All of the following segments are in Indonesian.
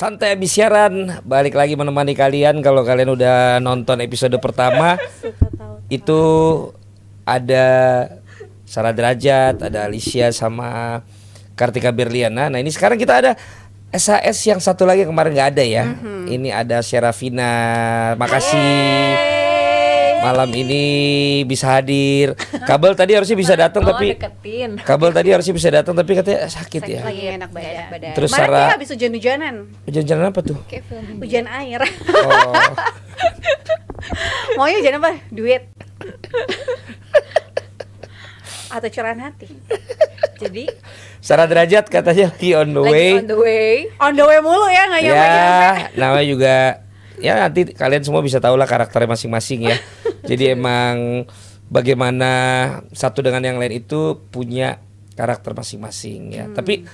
Santai habis siaran, balik lagi menemani kalian. Kalau kalian udah nonton episode pertama, itu ada Sarah Derajat, ada Alicia sama Kartika Berliana. Nah ini sekarang kita ada SAS yang satu lagi yang kemarin nggak ada ya. Ini ada Sherafina. Makasih. Malam ini bisa hadir. Kabel tadi harusnya bisa datang tapi deketin. Kabel tadi harusnya bisa datang tapi katanya sakit ya. Lagi enak badan. Terus Kemarin Sarah dia habis hujan-hujanan. Hujan-hujanan apa tuh? Hujan air. Oh. Maunya hujan apa? Duit. Atau curahan hati. Jadi Sarah Derajat katanya lagi on the way. on the way. On the way mulu ya, nggak nyampe-nyampe. Ya, namanya juga ya nanti kalian semua bisa tahu lah karakternya masing-masing ya. Jadi emang bagaimana satu dengan yang lain itu punya karakter masing-masing ya. Tapi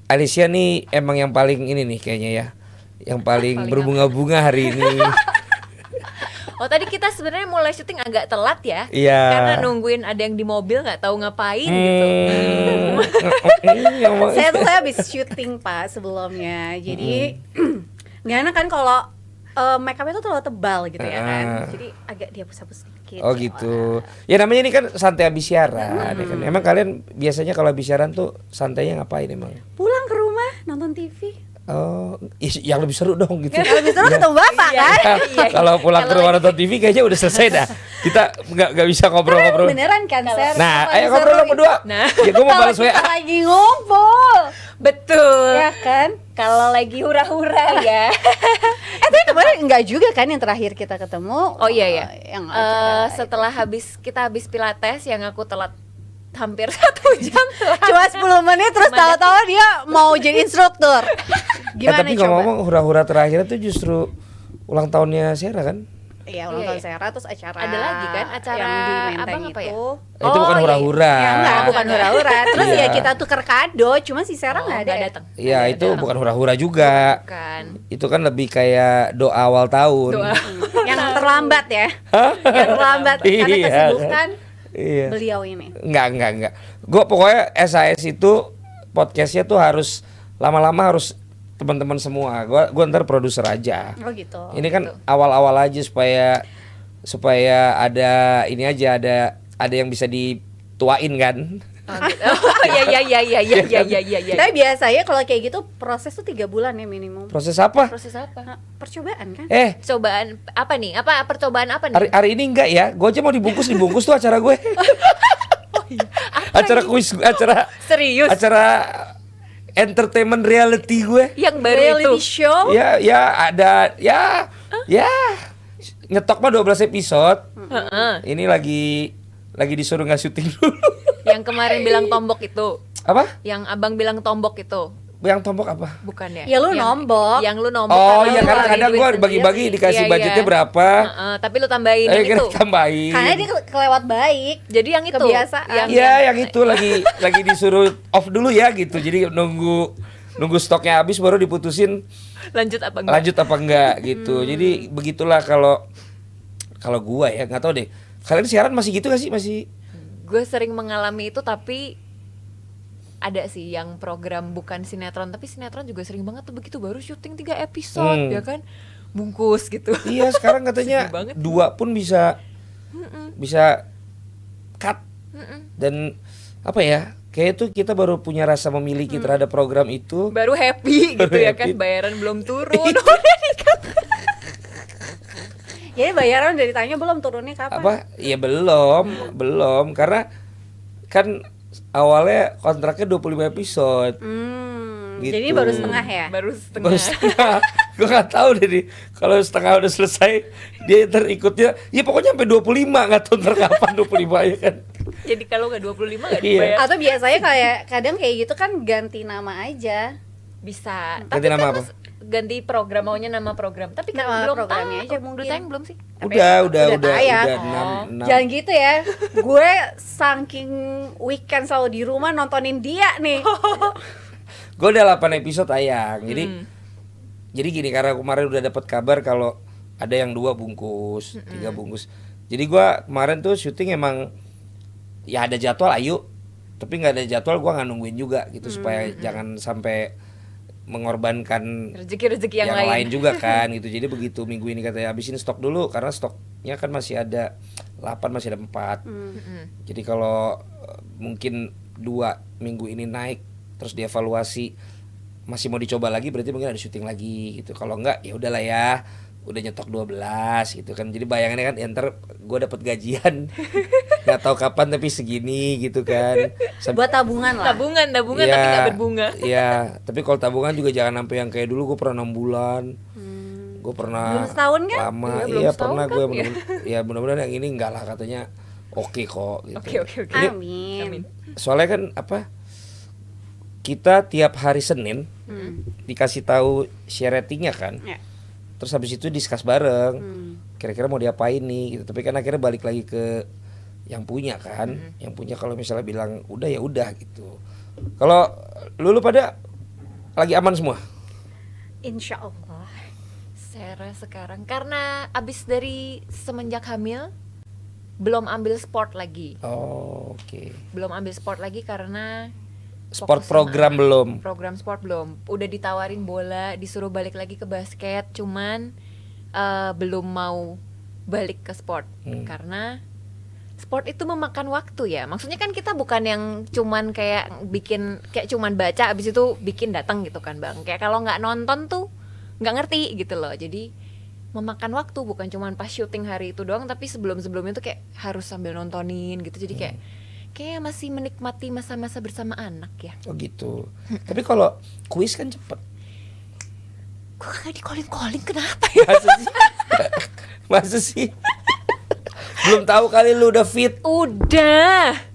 Alicia nih emang yang paling ini nih kayaknya ya. Yang paling berbunga-bunga hari ini. Oh tadi kita sebenarnya mulai syuting agak telat ya. Iya. Karena nungguin ada yang di mobil nggak tahu ngapain gitu. Saya habis syuting Pak sebelumnya. Jadi nggak enak kan kalau make up itu terlalu tebal gitu ya kan. Jadi agak dihapus-hapus sedikit. Oh gitu. Ya namanya ini kan santai habis siaran ya kan. Emang kalian biasanya kalau habis siaran tuh santainya ngapain emang? Pulang ke rumah nonton TV. Oh, yang lebih seru dong gitu. Yang lebih seru ketemu bapak kan. Kalau pulang ke rumah nonton TV kayaknya udah selesai dah. Kita nggak bisa ngobrol-ngobrol. Beneran kan, Ser? Nah, ayo ngobrol lo berdua. Nah. Ya gue mau balas WA. Kita lagi ngumpul. Betul. Ya kan? Kalau lagi hura-hura ya. Tapi kemarin enggak juga kan yang terakhir kita ketemu. Oh iya ya. Yang acara setelah kita habis pilates yang aku telat hampir 1 jam cuma 10 menit terus tahu-tahu dia mau jadi instruktur. Gimana Tapi coba? ngomong-ngomong hura-hura terakhir itu justru ulang tahunnya Sarah kan? Iya, ulang tahun Sarah terus acara. Ada lagi kan acara yang di Menteng abang apa ya? itu. Itu bukan iya. hura-hura. Ya enggak, bukan hura-hura. Terus Iya. ya kita tuker kado, cuma si Sarah enggak ada. datang. Iya, itu bukan hura-hura juga. Kan. Itu kan lebih kayak doa awal tahun. Doa. Yang terlambat ya. Yang terlambat karena Iya. kesibukan Iya. beliau ini. Enggak. Gue pokoknya SAS itu podcastnya tuh harus lama-lama harus teman-teman semua. Gue ntar produser aja. Oh gitu. Ini kan awal-awal aja supaya ada ini aja ada yang bisa dituain kan. Oh, gitu. Oh iya. Tapi biasanya kalau kayak gitu proses tuh 3 bulan ya minimum. Proses apa? Proses apa? Nah, percobaan kan? Cobaan apa nih? Percobaan apa nih? Hari ini enggak ya. Gue aja mau dibungkus tuh acara gue. Acara kuis, Serius? acara entertainment reality gue. Yang baru Reality itu. show. Ya ada ya nyetok mah 12 episode. Ini lagi disuruh nggak syuting dulu. Yang kemarin bilang tombok itu. Apa? Yang abang bilang tombok itu. Yang tombok apa? Bukan ya? Ya lu nombok. Yang lu nombok. Oh karena iya lu karena ngeluarin kadang duit gue sendiri. bagi-bagi dikasih Iya, budgetnya berapa. Tapi lu tambahin yang Kita itu. tambahin. Karena dia kelewat baik. Jadi yang itu. Kebiasaan. Iya yang itu lagi disuruh off dulu ya gitu. Jadi nunggu stoknya habis baru diputusin lanjut apa enggak? lanjut apa enggak gitu. Jadi begitulah kalau gua ya nggak tahu deh. Kalian siaran masih gitu gak sih? Masih Gue sering mengalami itu tapi ada sih yang program bukan sinetron tapi sinetron juga sering banget tuh begitu baru syuting 3 episode ya kan bungkus gitu. iya sekarang katanya Sedih banget. 2 pun bisa cut dan apa ya kayak itu kita baru punya rasa memiliki terhadap program itu. Baru happy gitu Baru ya kan happy. bayaran belum turun. Udah di-cut. Jadi bayaran udah ditanya belum turunnya kapan? Apa? Ya belum karena kan awalnya kontraknya 25 episode. Gitu. Jadi baru setengah ya? Baru Baru setengah. Gue gak tahu deh nih. Kalau setengah udah selesai dia terikutnya ya pokoknya sampai 25 nggak tahu ntar kapan 25 ya kan. Jadi kalau nggak 25 nggak Iya. dibayar. Atau biasanya kayak kadang kayak gitu kan ganti nama aja. Bisa. Ganti nama apa? Ganti program maunya nama program. Tapi kan Nama belum programnya tahu. aja mungkin. Udah tayang belum sih? Udah tayang. 6. Jangan gitu ya. Gue saking weekend selalu di rumah nontonin dia nih. Gue udah 8 episode tayang. Jadi gini karena kemarin udah dapat kabar kalau ada yang 2 bungkus, 3 bungkus. Jadi gue kemarin tuh syuting emang ya ada jadwal ayo, tapi nggak ada jadwal gue nggak nungguin juga gitu supaya jangan sampai mengorbankan rezeki yang lain lain. juga kan gitu. Jadi begitu minggu ini katanya habisin stok dulu karena stoknya kan masih ada 8, masih ada 4. Jadi kalau mungkin 2 minggu ini naik terus dievaluasi masih mau dicoba lagi berarti mungkin ada syuting lagi gitu. Kalau enggak ya udahlah ya. Udah nyetok 12 gitu kan. Jadi bayangannya kan ya ntar gue dapet gajian nggak tahu kapan tapi segini gitu kan. Buat tabungan lah. Tabungan Ya, tapi nggak berbunga. Ya, tapi kalau tabungan juga jangan sampai yang kayak dulu gue pernah 6 bulan. Gue pernah Belum setahun kan? lama. Iya, belum Iya, setahun pernah kan? gue Iya. ya mudah-mudahan yang ini enggak lah katanya oke kok gitu. Oke. Ini Amin. soalnya kan apa? Kita tiap hari Senin dikasih tahu share ratingnya kan. Ya. Terus habis itu discuss bareng. Kira-kira mau diapain nih gitu. Tapi kan akhirnya balik lagi ke yang punya kan. Yang punya kalau misalnya bilang udah ya udah gitu. Kalau lu pada lagi aman semua? Insya Allah. Sarah sekarang karena abis dari semenjak hamil belum ambil sport lagi. Oh, oke. Belum ambil sport lagi karena Sport fokus program sama belum. Program sport belum. Udah ditawarin bola, disuruh balik lagi ke basket, cuman belum mau balik ke sport karena sport itu memakan waktu ya. Maksudnya kan kita bukan yang cuman kayak cuman baca abis itu bikin datang gitu kan Bang. Kayak kalau nggak nonton tuh nggak ngerti gitu loh. Jadi memakan waktu bukan cuman pas syuting hari itu doang, tapi sebelumnya tuh kayak harus sambil nontonin gitu. Jadi kayak masih menikmati masa-masa bersama anak ya. Oh gitu. Tapi kalau kuis kan cepet. Gue kagak di calling kenapa ya? Masa sih? Belum tahu kali lu udah fit. Udah.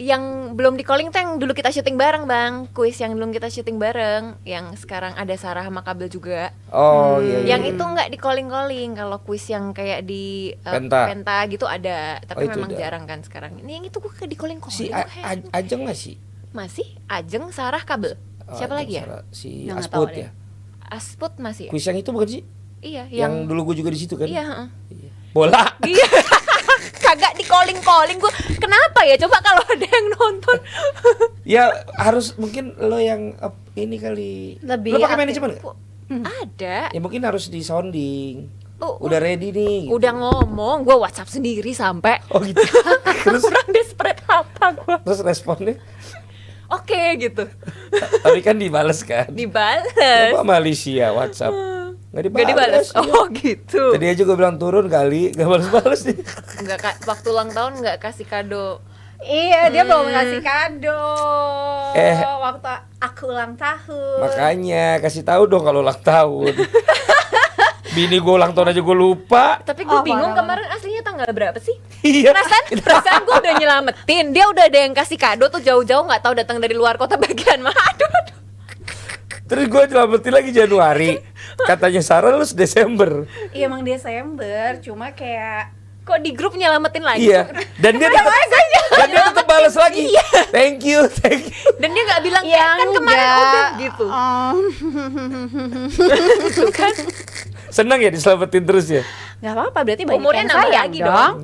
Yang belum di calling tuh yang dulu kita syuting bareng Bang. Kuis yang belum kita syuting bareng, yang sekarang ada Sarah sama Kabel juga. Oh iya. Yang itu nggak di calling. Kalau kuis yang kayak di Penta gitu ada, tapi itu memang udah. jarang kan sekarang. Ini yang itu gue di calling. Si Ajeng masih. Masih Ajeng, Sarah, Kabel. Siapa Ajeng, lagi ya? Sarah. Si Nggak Asput tahu ya. Asput masih ya? Kuis yang itu bukan sih? Iya, Yang dulu gue juga di situ kan? Iya, heeh. Iya. Bola. Iya. Kagak di calling gue. Kenapa ya? Coba kalau ada yang nonton. Ya harus mungkin lo yang ini kali. Lebih Lo pakai aktif. manajemen nggak? Ada. Ya mungkin harus di sounding. Oh, Udah ready nih. Gitu. Udah ngomong, gue WhatsApp sendiri sampai. Oh gitu. Terus Kurang desperate apa gue? terus responnya? Oke gitu. Tapi kan dibales kan? Dibales. Coba Malaysia WhatsApp. Nggak Gak dibales. iya. Oh gitu. Tadi aja gue bilang turun kali, gak balas-balas nih. Waktu ulang tahun nggak kasih kado. Iya, dia belum ngasih kado. Eh. Waktu aku ulang tahun. Makanya kasih tahu dong kalau ulang tahun. Bini gue ulang tahun aja gue lupa. Tapi gue Oh, bingung parah. kemarin aslinya tanggal berapa sih? Iya. Perasaan gue udah nyelamatin. Dia udah ada yang kasih kado tuh jauh-jauh nggak tahu datang dari luar kota bagian mana. Aduh. Terus gue nyelamatin lagi Januari. Katanya Sarah lu Desember. Iya, emang Desember, cuma kayak Kok di grup nyelamatin lagi? Iya. Dan dia tetap balas lagi. Thank you. Dan dia nggak bilang ya kan kemarin udah gitu. Gitu kan. Senang ya diselamatin terus ya. nggak apa-apa, berarti banyak Umurnya yang nambah sayang lagi dong.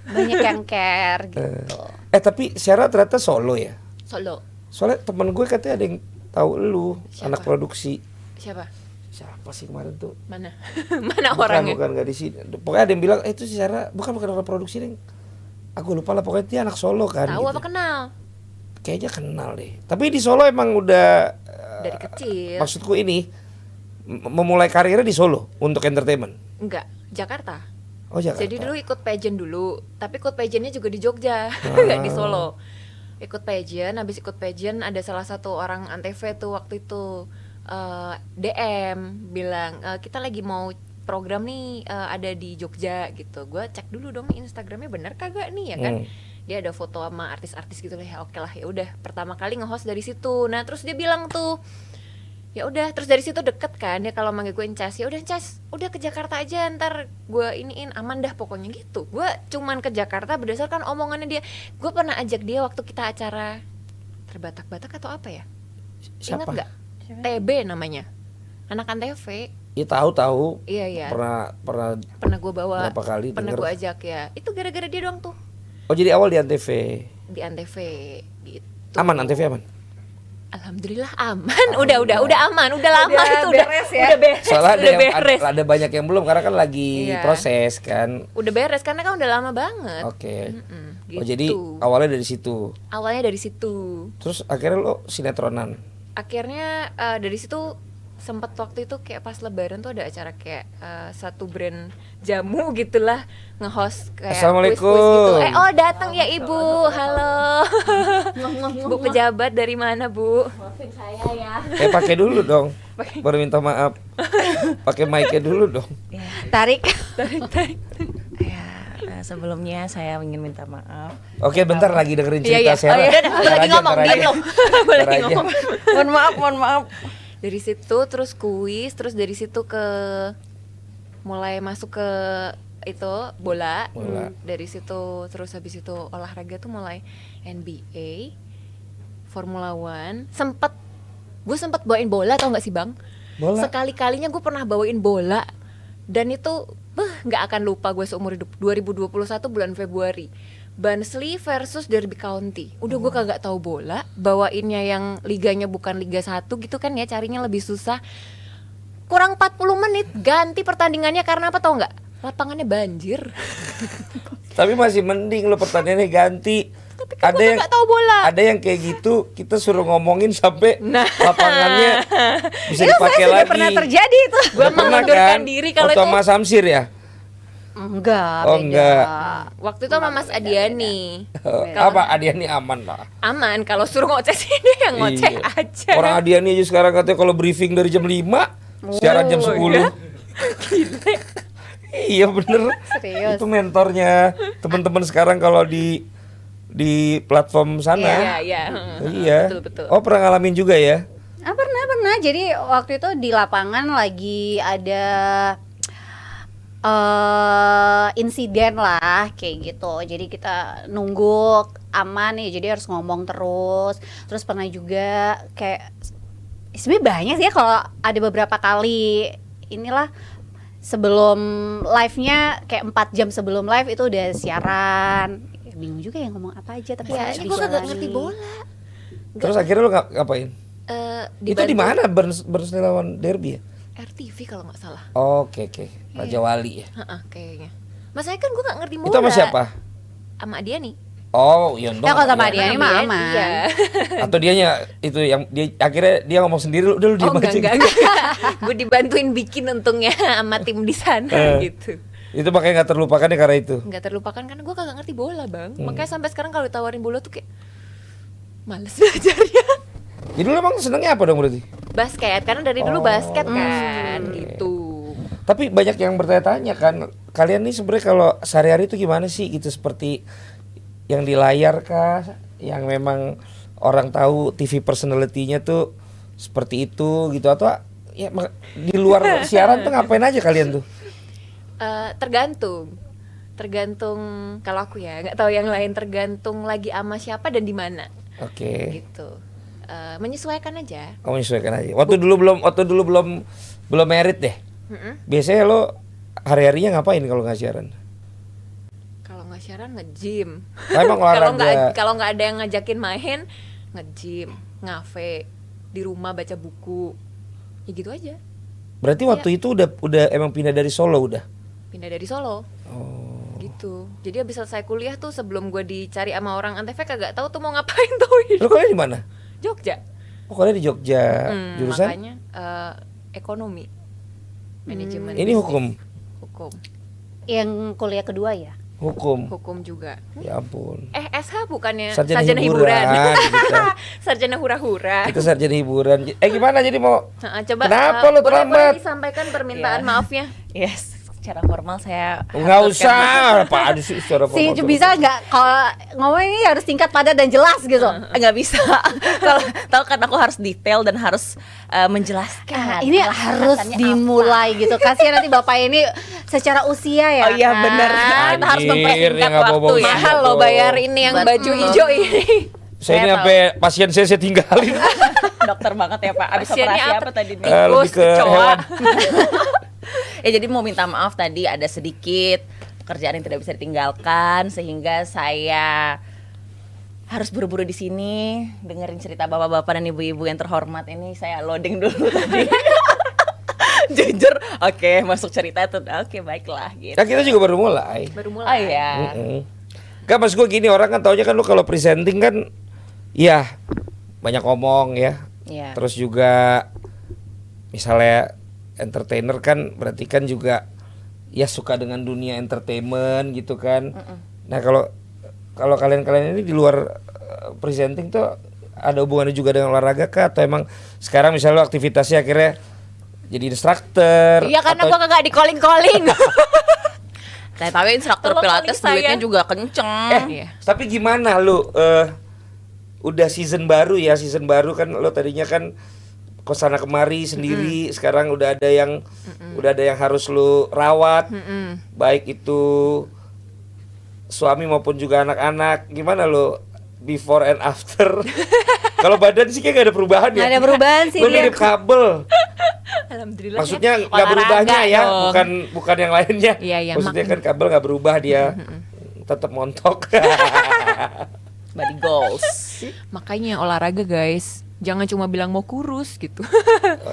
Banyak yang care gitu. Tapi Sarah ternyata solo ya. Solo. Soalnya temen gue katanya ada yang tahu lu, Siapa? anak produksi. Siapa? Siapa sih kemarin tuh? Mana? Mana Bukan, orangnya? bukan nggak di sini. Pokoknya ada yang bilang, itu si Sarah bukan anak produksi deh. Aku lupa lah, pokoknya dia anak Solo kan. Tahu gitu. apa kenal? Kayaknya kenal deh. Tapi di Solo emang udah Dari kecil. maksudku ini memulai karirnya di Solo untuk entertainment. Enggak, Jakarta. Oh Jakarta. Jadi dulu ikut pageant dulu, tapi ikut pageantnya juga di Jogja, nggak di Solo. Ikut pageant, habis ikut pageant ada salah satu orang Antv tuh waktu itu DM bilang kita lagi mau program nih ada di Jogja gitu. Gue cek dulu dong Instagramnya bener kagak nih ya kan. Dia ada foto sama artis-artis gitu lah, ya oke lah, ya udah pertama kali nge-host dari situ. Nah terus dia bilang tuh ya udah, terus dari situ deket kan dia kalau manggil gue Incas, ya udah Incas udah ke Jakarta aja ntar gue iniin aman dah pokoknya gitu. Gue cuman ke Jakarta berdasarkan omongannya dia. Gue pernah ajak dia waktu kita acara Terbatak-Batak atau apa ya, ingat nggak? TB namanya, anak Antv. Iya tahu. Iya Pernah gue bawa, berapa kali pernah denger. gue ajak ya, itu gara-gara dia doang tuh Oh jadi awal di Antv. di Antv gitu. Aman Antv aman. Alhamdulillah aman. Udah aman, udah lama Udah itu beres ya? Udah beres. Soalnya ada udah yang beres. ada banyak yang belum karena kan lagi Iya. proses kan. Udah beres karena kan udah lama banget. Oke. Gitu. Oh jadi awalnya dari situ. Awalnya dari situ. Terus akhirnya lo sinetronan. Akhirnya dari situ sempat waktu itu kayak pas lebaran tuh ada acara kayak satu brand jamu gitulah nge-host kayak Assalamualaikum. kuis-kuis gitu. Datang ya Ibu. Halo. Bu pejabat dari mana, Bu? Maafin saya ya. Pakai dulu dong. Baru minta maaf. Pakai mic-nya dulu dong. Tarik. Ya, sebelumnya saya ingin minta maaf. Oke, bentar lagi dengerin Iya, cerita iya. Sarah. Oh, iya, Ntar lagi aja, ngomong, ntar aja. diam. Boleh Ntar aja. ngomong. Mohon maaf. Dari situ terus kuis, terus dari situ ke mulai masuk ke itu bola. Bola. Dari situ terus habis itu olahraga tuh mulai NBA, Formula One. Gue sempet bawain bola, tau nggak sih Bang? Bola. Sekali-kalinya gue pernah bawain bola dan itu nggak akan lupa gue seumur hidup. 2021 bulan Februari, Barnsley versus Derby County. Udah gue kagak tahu bola, bawainnya yang liganya bukan Liga 1 gitu kan ya, carinya lebih susah. Kurang 40 menit ganti pertandingannya karena apa tau nggak? Lapangannya banjir. Tapi masih mending lo pertanyaannya ganti. Kan Ada gue yang nggak tahu bola. Ada yang kayak gitu, kita suruh ngomongin sampai Nah. lapangannya bisa Itu dipakai sudah lagi. pernah terjadi itu. Gue Udah pernah mengundurkan kan? diri kalau Waktu itu. sama Samsir ya? Enggak, Oh, beda. enggak. Waktu itu sama Mas Adiani. Apa Adiani aman lah. Aman, kalau suruh ngoceh sih dia yang ngoceh Iya. aja. Orang Adiani aja sekarang katanya kalau briefing dari jam 5 siaran jam 10. Iya bener. Serius. Itu mentornya teman-teman sekarang kalau di platform sana. Iya. Iya. Betul. Oh, pernah ngalamin juga ya? Pernah. Jadi waktu itu di lapangan lagi ada insiden lah kayak gitu. Jadi kita nunggu aman nih, jadi harus ngomong terus. Terus pernah juga kayak sebenarnya banyak sih ya, kalau ada beberapa kali inilah sebelum live-nya kayak 4 jam sebelum live itu udah siaran. Bingung juga ya ngomong apa aja, tapi Ya, harus ini gue kagak dijalani. ngerti bola. Terus akhirnya lu ngapain? Itu di mana Barnsley lawan Derby ya? RTV kalau nggak salah. Oke. Raja Wali ya. Kayaknya. Masalahnya kan gue nggak ngerti bola. Itu sama siapa? Sama Adiani. Oh, Yondo. Ya kalau sama Iya. dia ini mah aman. Iya. Atau dianya itu yang dia akhirnya dia ngomong sendiri, udah lu diem Oh aja. enggak. Gue dibantuin bikin untungnya sama tim di sana gitu. Itu makanya nggak terlupakan ya karena itu. Nggak terlupakan karena gue kagak ngerti bola Bang. Makanya sampai sekarang kalau ditawarin bola tuh kayak males belajarnya. Jadi lu emang senengnya apa dong berarti? Basket, karena dari dulu basket kan gitu. Tapi banyak yang bertanya-tanya kan, kalian nih sebenarnya kalau sehari-hari itu gimana sih gitu, seperti yang di layar kah, yang memang orang tahu TV personality-nya tuh seperti itu gitu, atau ya di luar siaran tuh ngapain aja kalian tuh? Tergantung kalau aku ya, nggak tahu yang lain, tergantung lagi sama siapa dan di mana Oke. gitu. Menyesuaikan aja. Kamu menyesuaikan aja. Waktu dulu belum merit deh. Biasanya lo hari-harinya ngapain kalau nggak siaran? Kalau nggak siaran nge-gym. Nah, emang olahraga. Kalau nggak ada yang ngajakin main, nge-gym, ngafe, di rumah baca buku, ya gitu aja. Berarti waktu itu udah emang pindah dari Solo udah. Pindah dari Solo. Oh. Gitu. Jadi habis selesai kuliah tuh sebelum gue dicari sama orang Antv kagak tahu tuh mau ngapain tuh. Lo kalian di mana? Jogja. Oh, kalian di Jogja. Jurusan? Makanya ekonomi, manajemen. Ini bisnis. hukum. Yang kuliah kedua ya. Hukum juga. Ya ampun. SH bukannya Sarjana hiburan. Gitu. Sarjana hura-hura. Itu sarjana hiburan. Gimana jadi mau? Coba Kenapa lu boleh terlambat? disampaikan permintaan Iya. maafnya. Yes, secara formal saya Enggak aturkan. usah. Apaan sih secara Si formal? bisa nggak kalau ngomong ini harus singkat padat dan jelas gitu. Nggak bisa. Kalau tahu kan aku harus detail dan harus menjelaskan. Ini harus alasannya dimulai gitu. Kasihan nanti bapak ini secara usia ya. Oh iya, kan? bener. Kita harus Anjir, mempersingkat yang nggak waktu bawa-bawa ya. usia. Mahal lo bayar ini yang Betul. baju hijau ini. Saya ini Saya sampai pasien saya tinggalin. Dokter banget ya Pak. Abis Pasiennya operasi apa? apa tadi nih? Lebih Tikus, ke kecoa. hewan. Ya jadi mau minta maaf tadi ada sedikit pekerjaan yang tidak bisa ditinggalkan sehingga saya harus buru-buru di sini dengerin cerita bapak-bapak dan ibu-ibu yang terhormat ini. Saya loading dulu tadi. Jujur, oke, masuk cerita tuh. Oke, baiklah gitu. Nah, kita juga baru mulai. Baru Oh mulai. iya. Gak, mas gue gini, orang kan taunya kan lu kalau presenting kan ya banyak ngomong ya. Iya. Terus juga misalnya entertainer kan berarti kan juga ya suka dengan dunia entertainment gitu kan. Nah, kalau kalian-kalian ini di luar presenting tuh ada hubungannya juga dengan olahraga kah, atau emang sekarang misalnya lo aktivitasnya akhirnya jadi instruktur? Iya, karena atau- gua kagak di calling. Tapi instruktur Tolong pilates calling duitnya saya. juga kenceng. Iya. Tapi gimana lu udah season baru kan lo tadinya kan kesana kemari sendiri, sekarang udah ada yang harus lu rawat, baik itu suami maupun juga anak-anak. Gimana lo before and after? Kalau badan sih kayak gak ada perubahan ya. Nggak ada perubahan sih Lu dia. mirip kabel. Alhamdulillah. Maksudnya ya. nggak berubahnya Olahraga ya, dong. bukan yang lainnya. Iya, iya, Maksudnya kan kabel nggak berubah dia, tetap montok. Body goals. Makanya olahraga guys, jangan cuma bilang mau kurus gitu.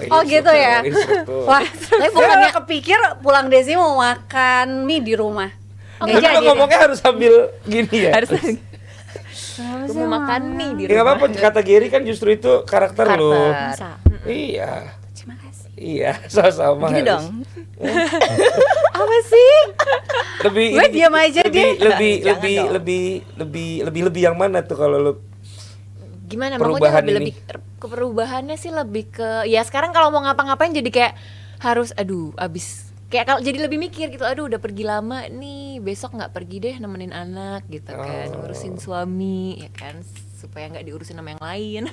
Oh gitu ya. Instruktur. Wah, tapi bukannya kepikir pulang Desi mau makan mie di rumah. Tapi lo ngomongnya harus sambil gini ya. Harus gue mau makan mie di Ya nggak rumah. apa-apa, kata Gary kan justru itu karakter lo. Masa? Iya, Terima kasih. iya, sama-sama. Gini harus. dong. Apa sih? Lebih Gue diam aja deh. Jangan lebih yang mana tuh kalau lo? Gimana Perubahan makanya ini. lebih ke perubahannya sih lebih ke ya sekarang kalau mau ngapa-ngapain jadi kayak harus abis kayak kalau jadi lebih mikir gitu, aduh udah pergi lama nih, besok nggak pergi deh nemenin anak gitu kan, ngurusin suami ya kan, supaya nggak diurusin sama yang lain.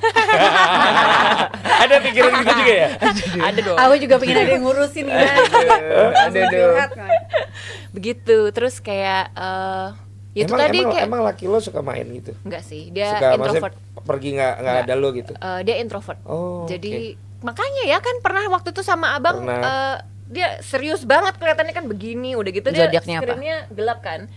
Ada pikiran gitu juga ya? Ada dong. Aku juga pengen ada yang ngurusin gimana. Aduh. Begitu, terus kayak ya itu tadi kayak emang laki lo suka main gitu? enggak sih, dia Suka introvert. maksudnya pergi nggak ada lo gitu? Dia introvert. Oh, Jadi makanya ya kan pernah waktu itu sama abang Pernah. dia serius banget kelihatannya kan begini, udah gitu dia Zodiaknya apa? screen-nya gelap kan.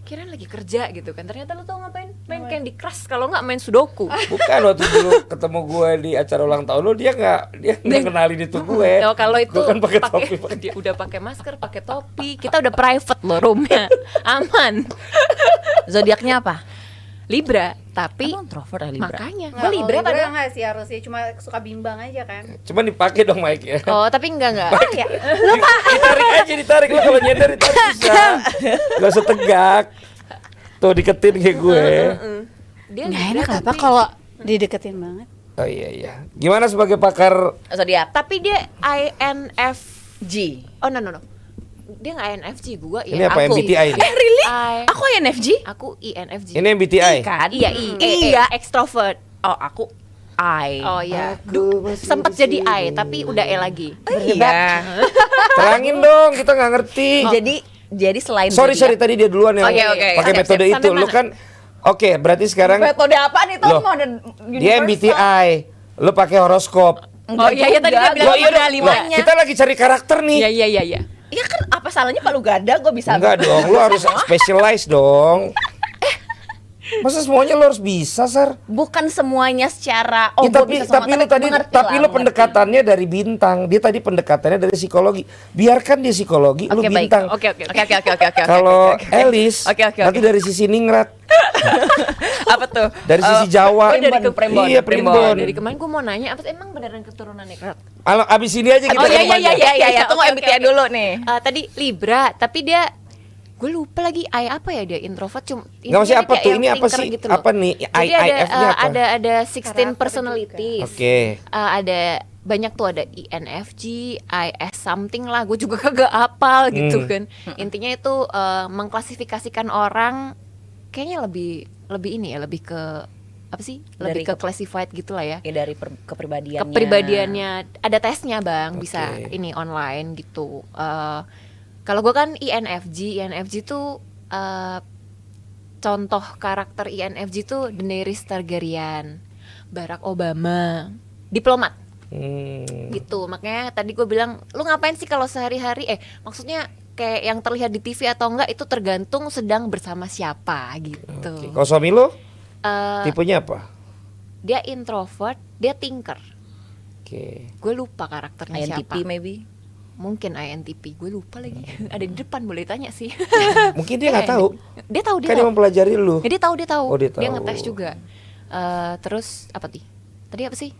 Kirain lagi kerja gitu kan. Ternyata lu tau ngapain? Main Candy Crush, kalau nggak main Sudoku. Bukan, waktu dulu ketemu gue di acara ulang tahun lo, dia nggak kenalin itu gue. Oh, kalau itu Gue kan pakai topi. dia udah pakai masker, pakai topi. Kita udah private loh roomnya. Aman. Zodiaknya apa? Libra, tapi Emang introvert ya Libra? makanya Nggak, gue Libra kalau padahal. nggak sih harusnya cuma suka bimbang aja kan. Cuman dipakai dong mic ya. Oh, tapi enggak. Ya, Ditarik lo, kalau nyender ditarik bisa. Gak usah tegak. Tuh diketin kayak gue. Dia nggak Libra, enak apa tapi- kalau dideketin banget. Oh iya. Gimana sebagai pakar? Zodiak tapi dia INF. G. Oh no. Dia nggak INFJ, gua Ini apa, aku. MBTI ini? Really? I- Aku INFJ? Aku INFJ. Ini MBTI. Kan? Iya, Iya. extrovert. Oh, aku I. Oh iya. Sempet jadi I, tapi udah E lagi. Iya. Terangin dong, kita nggak ngerti. Jadi selain Sorry zodiak- tadi dia duluan yang Oke. pakai Siap, metode siap. itu. Sampai Lu mana? kan oke, berarti sekarang metode apa nih tuh? Loh, Modern dia MBTI. Lu pakai horoskop. Oh iya, tadi dia bilang Loh, iya ada dong. limanya. Loh, kita lagi cari karakter nih. Iya. Iya kan apa salahnya Pak lu gada gue bisa. Enggak dong, lu harus specialize dong. Masa semuanya lu harus bisa, Sar? Bukan semuanya secara Ya, gua tapi bisa semua, lu tadi mengerti tapi lah, lu mengerti. pendekatannya dari bintang. Dia tadi pendekatannya dari psikologi. Biarkan dia psikologi, lu Oke, baik. bintang. Oke. Oke. Kalau Elis, Oke. nanti dari sisi ningrat, Apa tuh? dari sisi Jawa. oh, dari ke Primbon. Iya, Primbon. Dari kemarin gua mau nanya, apa emang beneran keturunan Nekrat? Abis ini aja kita Oh iya. ngomong aja. Iya, tunggu MBTI dulu nih. Tadi Libra, tapi dia gue lupa lagi I apa ya, dia introvert cuma Nggak, maksudnya apa kayak tuh? yang Ini apa thinker sih? gitu loh. Apa nih? Jadi IF-nya apa? ada 16 personalities. Oke. Ada banyak tuh, ada INFJ, IS something lah, gue juga kagak apal gitu kan. Intinya itu mengklasifikasikan orang kayaknya lebih ini ya, lebih ke apa sih? Lebih Dari ke classified gitu lah ya. Ya dari kepribadiannya. Kepribadiannya ada tesnya bang, bisa Oke. ini online gitu. Kalau gue kan INFJ tuh contoh karakter INFJ tuh Daenerys Targaryen, Barack Obama, diplomat gitu. Makanya tadi gue bilang, lu ngapain sih kalau sehari-hari maksudnya kayak yang terlihat di TV atau enggak itu tergantung sedang bersama siapa gitu. Oke. Kalau suami lu? Tipenya apa? Dia introvert, dia thinker. Oke. Gue lupa karakternya INTP siapa. maybe. Mungkin INTP, gue lupa lagi. Ada di depan, boleh tanya sih. Mungkin dia nggak tahu. Dia tahu, Kan dia mempelajari lu. Ya, dia tahu. Oh, dia Dia tahu. ngetes juga. Terus apa tadi apa sih?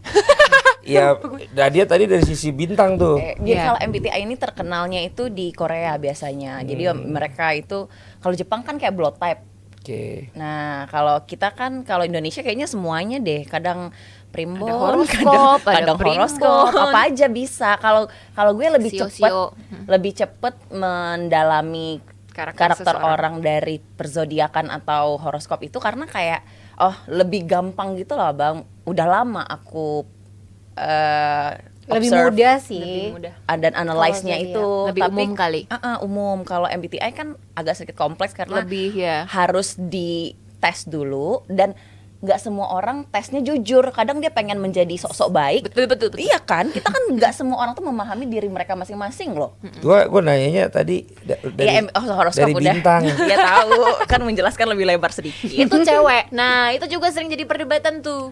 Ya, nah dia tadi dari sisi bintang tuh. Jadi Iya. kalau MBTI ini terkenalnya itu di Korea biasanya. Jadi mereka itu kalau Jepang kan kayak blood type. Oke. Nah, kalau kita kan kalau Indonesia kayaknya semuanya deh. Kadang primbon, Ada horoskop, ada kadang horoskop, primbon. apa aja bisa. Kalau gue lebih Sio-sio. cepet mendalami karakter seseorang. orang dari perzodiakan atau horoskop itu karena kayak lebih gampang gitu loh, Bang. Udah lama aku Lebih observe mudah sih. Lebih mudah. dan analyze-nya Kalau itu Lebih umum kali. umum. Kalau MBTI kan agak sedikit kompleks karena Lebih ya. harus dites dulu dan nggak semua orang tesnya jujur. Kadang dia pengen menjadi sok-sok baik. Betul. Iya kan? Kita kan nggak semua orang tuh memahami diri mereka masing-masing loh. Gua nanyanya tadi dari Horoskop dari udah. bintang. Iya tahu. Kan menjelaskan lebih lebar sedikit. Itu cewek. Nah, itu juga sering jadi perdebatan tuh.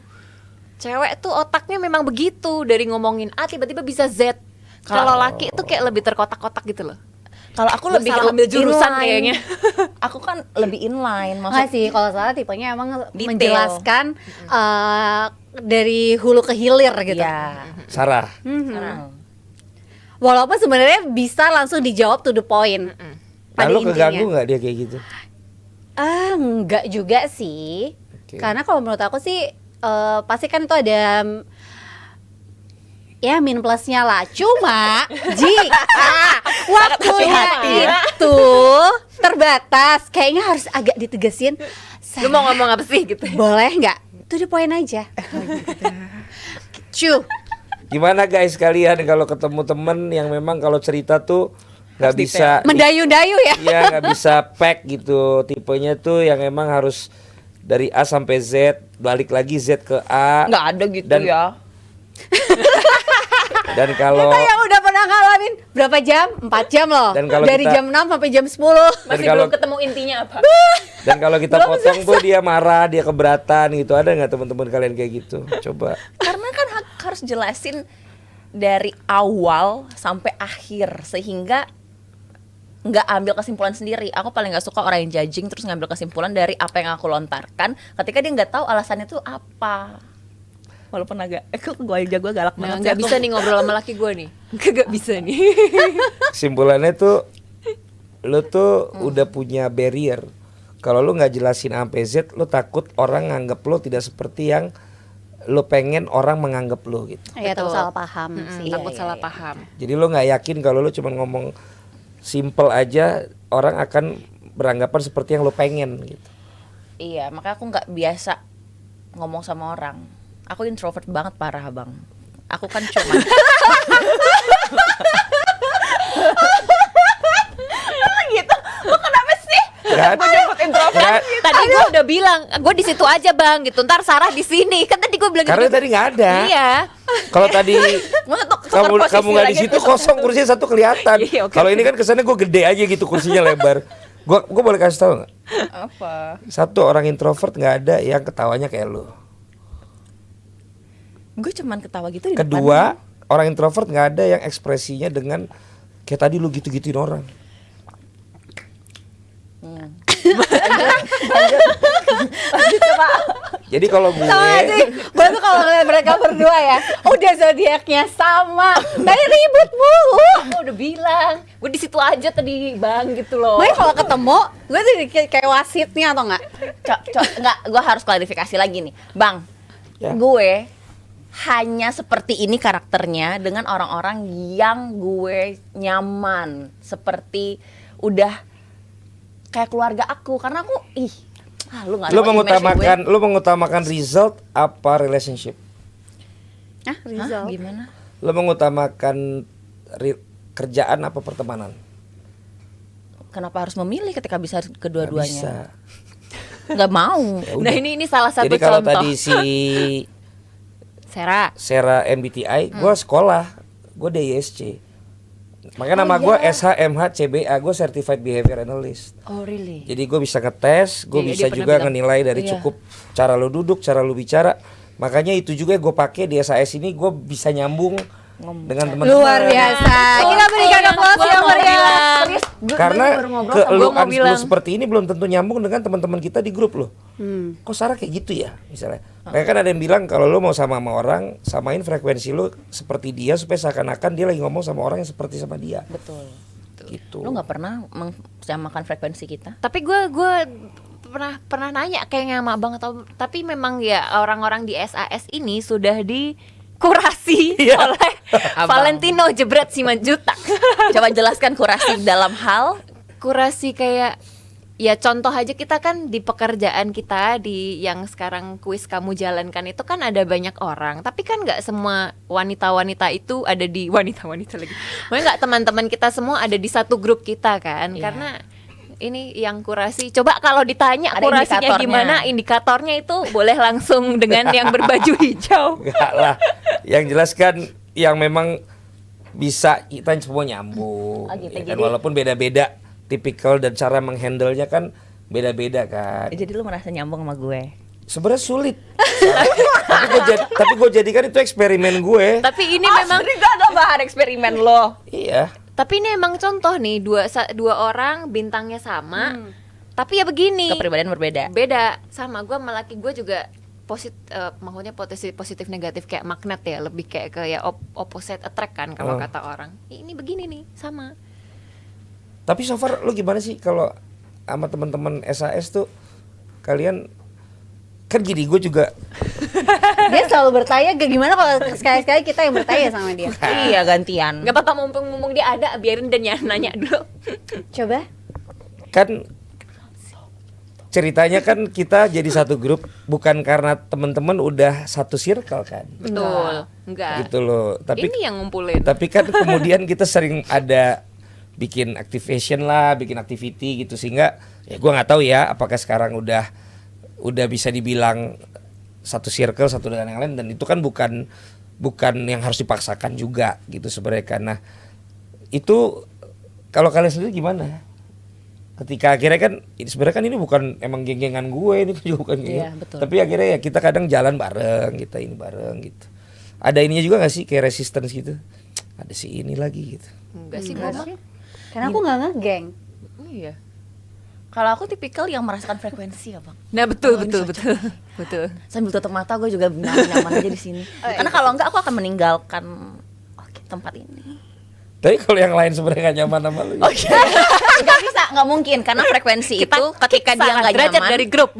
Cewek tuh otaknya memang begitu, dari ngomongin A tiba-tiba bisa Z. Kalau laki itu kayak lebih terkotak-kotak gitu loh. Kalau aku Gua lebih salah ambil jurusan inline. kayaknya. Aku kan lebih inline Nggak sih, kalau salah tipenya emang Detail. menjelaskan dari hulu ke hilir gitu. Iya. Sarah. Sekarang. Walaupun sebenarnya bisa langsung dijawab to the point. Nah, Pada lu intinya. keganggu nggak dia kayak gitu? Enggak juga sih. Oke. Karena kalau menurut aku sih pasti kan itu ada ya min plusnya lah. Cuma jika waktunya itu terbatas, kayaknya harus agak ditegesin. Lu mau ngomong apa sih gitu? Boleh nggak? To the point aja. Cu. Gimana guys kalian kalau ketemu temen yang memang kalau cerita tuh nggak Harus bisa Mendayu-dayu ya. Iya nggak bisa pack gitu. Tipenya tuh yang emang harus dari A sampai Z, balik lagi Z ke A. Nggak ada gitu Dan- ya. Dan kalau Kita yang udah pernah ngalamin berapa jam? 4 jam loh. Dan kalau dari kita- jam 6 sampai jam 10. Dan Masih kalau- belum ketemu intinya apa? dan kalau kita potong tuh dia marah, dia keberatan gitu. Ada nggak teman-teman kalian kayak gitu? Coba. Karena kan harus jelasin dari awal sampai akhir sehingga nggak ambil kesimpulan sendiri. Aku paling nggak suka orang yang judging terus ngambil kesimpulan dari apa yang aku lontarkan ketika dia nggak tahu alasannya itu apa. Walaupun agak gue aja gue galak Nah, banget. nggak sih bisa aku. nih ngobrol sama laki gue nih. Nggak bisa nih. Kesimpulannya tuh lu tuh udah punya barrier. Kalau lu nggak jelasin A sampai Z, lu takut orang nganggep lu tidak seperti yang lu pengen orang menganggap lu gitu. Ya Betul. takut salah paham sih. Takut Iya, salah iya. paham. Jadi lu nggak yakin kalau lu cuma ngomong simple aja, orang akan beranggapan seperti yang lu pengen gitu. Iya, makanya aku nggak biasa ngomong sama orang. Aku introvert banget parah, Bang. Aku kan cuma gitu. Lu kenapa sih? Nggak- nggak- Tadi gue udah bilang, gue di situ aja bang, gitu. Ntar Sarah di sini. Kan tadi gue bilang karena gitu. tadi nggak ada. Iya. Kalau tadi Masa tuh kamu nggak di situ kosong kursinya satu kelihatan. Iya, oke. Kalau ini kan kesannya gue gede aja gitu kursinya lebar. Gue boleh kasih tahu nggak? apa? Satu orang introvert nggak ada yang ketawanya kayak lu. Gue cuman ketawa gitu di depan. Kedua, orang introvert nggak ada yang ekspresinya dengan kayak tadi lu gitu-gituin orang. Jadi kalau gue Tau gak sih, gue tuh kalau ngeliat mereka berdua ya, udah zodiaknya sama, tapi ribut mulu. Gue udah bilang, gue di situ aja tadi bang, gitu loh. Makanya kalau ketemu, gue tuh kayak wasitnya atau enggak? Enggak, gue harus klarifikasi lagi nih. Bang, Ya. gue hanya seperti ini karakternya dengan orang-orang yang gue nyaman. Seperti udah kayak keluarga aku. Karena aku, lu gak lu tahu image mengutamakan result apa relationship? Hah, gue. Hah, Rizal? gimana? Lu mengutamakan kerjaan apa pertemanan? Kenapa harus memilih ketika bisa Nggak kedua-duanya? bisa. Nggak mau. Ya Nah udah. ini salah satu Jadi kalau contoh. tadi si Sarah. Sarah MBTI, gue sekolah, gue DISC. Makanya nama gue SHMH CBA, gue Certified Behavior Analyst. Oh really? Jadi gue bisa ngetes, gue Iya, bisa dia pernah juga bilang. ngenilai dari Iya. cukup cara lu duduk, cara lu bicara. Makanya itu juga gue pakai di SAS ini, gue bisa nyambung dengan teman-teman. Luar biasa. Kita berikan applause ya meriah. Karena Gua mau keeluan lu bilang. seperti ini belum tentu nyambung dengan teman-teman kita di grup loh. Kok Sarah kayak gitu ya misalnya. Makanya kan ada yang bilang kalau lu mau sama orang, samain frekuensi lu seperti dia supaya seakan-akan dia lagi ngomong sama orang yang seperti sama dia. Betul. Gitu. Lu nggak pernah menyamakan frekuensi kita? Tapi gue pernah nanya kayaknya sama abang tapi memang ya orang-orang di SAS ini sudah dikurasi Iya. oleh Valentino Jebret Simanjuntak. Coba jelaskan kurasi dalam hal. Kurasi kayak ya contoh aja kita kan di pekerjaan kita di yang sekarang kuis kamu jalankan itu kan ada banyak orang, tapi kan nggak semua wanita-wanita itu ada di wanita-wanita lagi. Makanya nggak teman-teman kita semua ada di satu grup kita kan, Iya. karena ini yang kurasi. Coba kalau ditanya Ada kurasinya indikatornya. gimana, indikatornya itu boleh langsung dengan yang berbaju hijau. Enggak lah. Yang jelaskan yang memang bisa kita semua nyambung. Oh gitu, Ya kan? jadi- Walaupun beda-beda tipikal dan cara menghandle-nya kan beda-beda kan. Jadi lu merasa nyambung sama gue. Sebenarnya sulit. tapi gue jadikan itu eksperimen gue. Tapi ini memang gak ada bahan eksperimen lo. Iya. Tapi ini emang contoh nih dua orang bintangnya sama, tapi ya begini. Kepribadian berbeda. Beda sama gue sama laki gue juga maksudnya positif negatif kayak magnet ya, lebih kayak opposite attract kan kalau kata orang. Ini begini nih sama. Tapi so far lu gimana sih kalau sama teman-teman SAS tuh kalian kan gini gue juga Dia selalu bertanya gimana kalau sekali-sekali kita yang bertanya sama dia. Iya gantian. Gak apa-apa mumpung dia ada, biarin dia nanya dulu. Coba. kan ceritanya kan kita jadi satu grup bukan karena teman-teman udah satu circle kan. Betul. Enggak. Gitu loh. Tapi Ini yang ngumpulin. tapi kan kemudian kita sering ada bikin activation lah, bikin activity gitu sehingga ya gua nggak tahu ya apakah sekarang udah bisa dibilang satu circle satu dengan yang lain dan itu kan bukan yang harus dipaksakan juga gitu sebenarnya karena itu kalau kalian sendiri gimana? Ketika akhirnya kan sebenarnya kan ini bukan emang geng-gengan gue ini juga bukan geng. Iya, betul. Tapi akhirnya ya kita kadang jalan bareng, kita ini bareng gitu. Ada ininya juga gak sih kayak resistance gitu? Ada si ini lagi gitu. Enggak sih Enggak gue mah. sih. Karena aku nggak ngegeng. Iya. Kalau aku tipikal yang merasakan frekuensi ya bang. Nah betul betul. Sambil tutup mata gue juga nyaman aja di sini. Karena kalau enggak aku akan meninggalkan tempat ini. Tapi kalau yang lain sebenarnya gak nyaman sama lu. Oh iya. Nggak bisa, nggak mungkin karena frekuensi itu ketika dia nggak derajat nyaman. dari grup.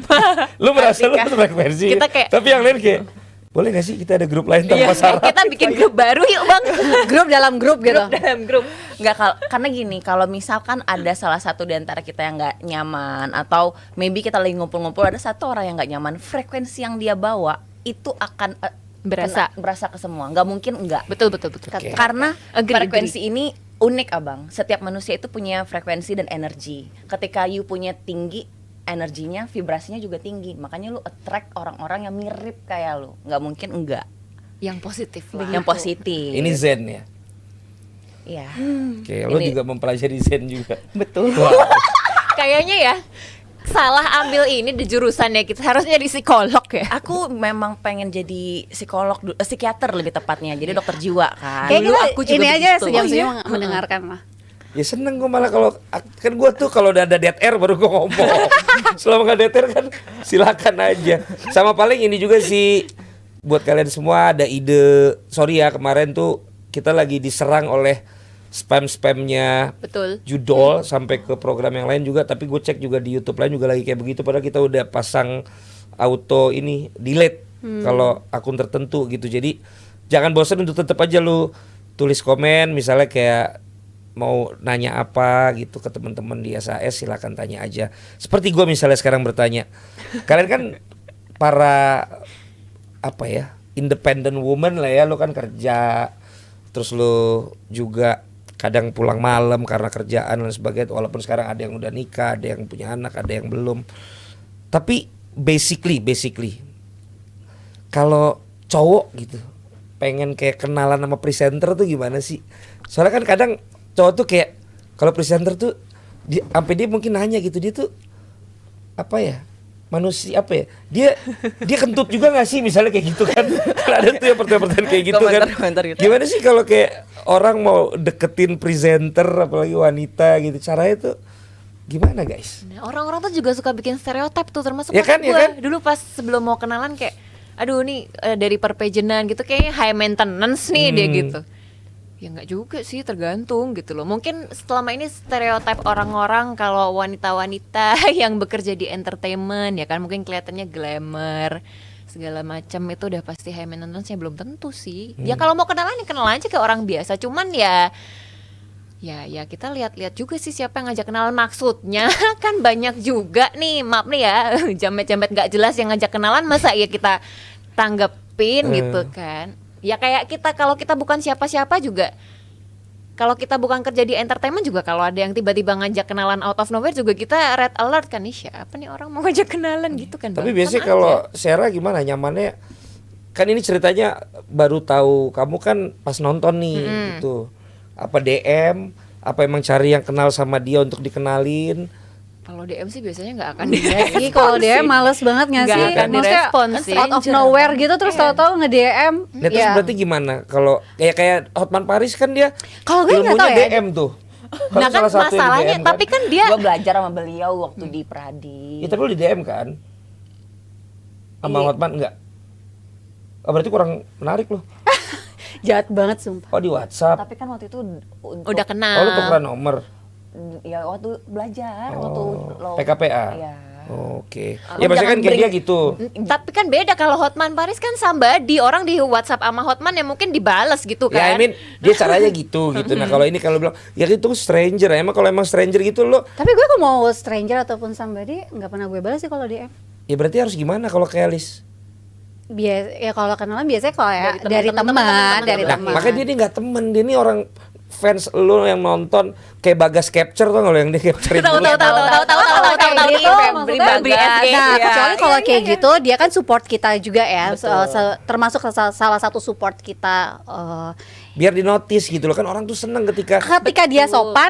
Lu merasa lu frekuensi. kita kayak- tapi yang lain kayak boleh gak sih kita ada grup lain tanpa syarat? Kita bikin grup baru yuk bang. Grup dalam grup gitu. Grup dalam grup. Nggak karena gini, kalau misalkan ada salah satu di antara kita yang nggak nyaman atau maybe kita lagi ngumpul-ngumpul ada satu orang yang nggak nyaman, frekuensi yang dia bawa itu akan berasa ke semua. Nggak mungkin enggak. Betul. Oke. Karena Agree. frekuensi ini unik abang. Setiap manusia itu punya frekuensi dan energi. Ketika you punya tinggi, energinya, vibrasinya juga tinggi. Makanya lu attract orang-orang yang mirip kayak lu. Nggak mungkin enggak. Yang positif lah. Yang positif. Ini zen ya. Iya. Oke, lu Ini- juga mempelajari zen juga. Betul. Kayaknya ya salah ambil ini di jurusannya kita harusnya jadi psikolog ya. Aku memang pengen jadi psikiater lebih tepatnya. Jadi dokter jiwa kan. Kayak Dulu kita aku juga ini aja begitu. senyum-senyum Oh, iya? mendengarkan lah. Ya seneng gue malah kalau kan gue tuh kalau udah ada dead air baru gue ngomong. Selama gak dead air kan silakan aja. Sama paling ini juga sih buat kalian semua ada ide. Sorry ya kemarin tuh kita lagi diserang oleh spamnya Betul. judul sampai ke program yang lain juga. Tapi gue cek juga di YouTube lain juga lagi kayak begitu. Padahal kita udah pasang auto ini delete kalau akun tertentu gitu. Jadi jangan bosan untuk tetap aja lu tulis komen misalnya kayak mau nanya apa gitu ke teman-teman di SAS silakan tanya aja. Seperti gue misalnya sekarang bertanya. Kalian kan para apa ya? Independent woman lah ya, lu kan kerja. Terus lu juga kadang pulang malam karena kerjaan dan sebagainya. Walaupun sekarang ada yang udah nikah, ada yang punya anak, ada yang belum. Tapi basically kalau cowok gitu pengen kayak kenalan sama presenter tuh gimana sih? Soalnya kan kadang cowok tuh kayak kalau presenter tuh sampai dia mungkin nanya gitu, dia tuh apa ya? Manusia apa ya? Dia kentut juga nggak sih misalnya kayak gitu kan? Kan ada tuh yang pertanyaan kayak gitu kan. Komentar gitu. Gimana sih kalau kayak orang mau deketin presenter apalagi wanita gitu, caranya tuh gimana guys? Nah, orang-orang tuh juga suka bikin stereotip tuh, termasuk Ya kan, gue. ya kan? Dulu pas sebelum mau kenalan kayak, aduh nih dari perpejenan gitu kayaknya high maintenance nih dia gitu. Ya nggak juga sih, tergantung gitu loh. Mungkin selama ini stereotip orang-orang kalau wanita-wanita yang bekerja di entertainment ya kan mungkin kelihatannya glamour segala macam, itu udah pasti high maintenance-nya, belum tentu sih. Ya kalau mau kenalan ya kenalan aja kayak orang biasa, cuman ya kita lihat-lihat juga sih siapa yang ngajak kenalan, maksudnya kan banyak juga nih, maaf nih ya, jamet-jamet gak jelas yang ngajak kenalan, masa ya kita tanggepin gitu kan. Ya kayak kita, kalau kita bukan siapa-siapa juga, kalau kita bukan kerja di entertainment juga, kalau ada yang tiba-tiba ngajak kenalan out of nowhere juga kita red alert kan, nih siapa nih orang mau ngajak kenalan gitu kan. Tapi Bang. biasanya Sama kalau aja. Sarah gimana nyamannya? Kan ini ceritanya baru tahu kamu kan pas nonton nih gitu. Apa DM? Apa emang cari yang kenal sama dia untuk dikenalin? Kalau DM sih biasanya nggak akan Iya sih, kalau dia males banget nggak Nggak sih? akan Maksudnya direspon sih. out of nowhere gitu terus tahu-tahu nge-DM. Nah, terus berarti gimana? Kalau kayak Hotman Paris kan dia Kalau gue nggak ilmunya tahu ya. DM tuh. Nah kan masalahnya, tapi kan dia Gue belajar sama beliau waktu di Pradi. Ya tapi lu di DM kan? Sama Iya. Hotman enggak? Oh, berarti kurang menarik loh. Jahat banget sumpah. Oh di WhatsApp. Tapi kan waktu itu udah kenal. Oh lu tukeran nomor. ya waktu belajar, waktu lo PKPA. Iya. Oke. Lo Ya maksudnya kan jangan kayak dia bring- gitu. Tapi kan beda, kalau Hotman Paris kan somebody, orang di WhatsApp sama Hotman ya mungkin dibales gitu Ya I kan. mean dia caranya gitu gitu. Nah kalau ini kalau bilang ya itu stranger, emang kalau emang stranger gitu lo Tapi gue kalau mau stranger ataupun somebody nggak pernah gue balas sih kalau DM. ya berarti harus gimana kalau kayak Alice? Ya kalau kenalan biasanya kalau ya dari teman, dari Nah, teman. makanya dia ini nggak temen, dia ini orang fans lo yang nonton kayak Bagas Capture tuh kalau yang dia capture Tahu Kayak gitu, maksudnya nah, kecuali kalau kayak gitu dia kan support kita juga ya, termasuk salah satu support kita. biar di notice gitu loh, kan orang tuh seneng ketika Ketika dia sopan,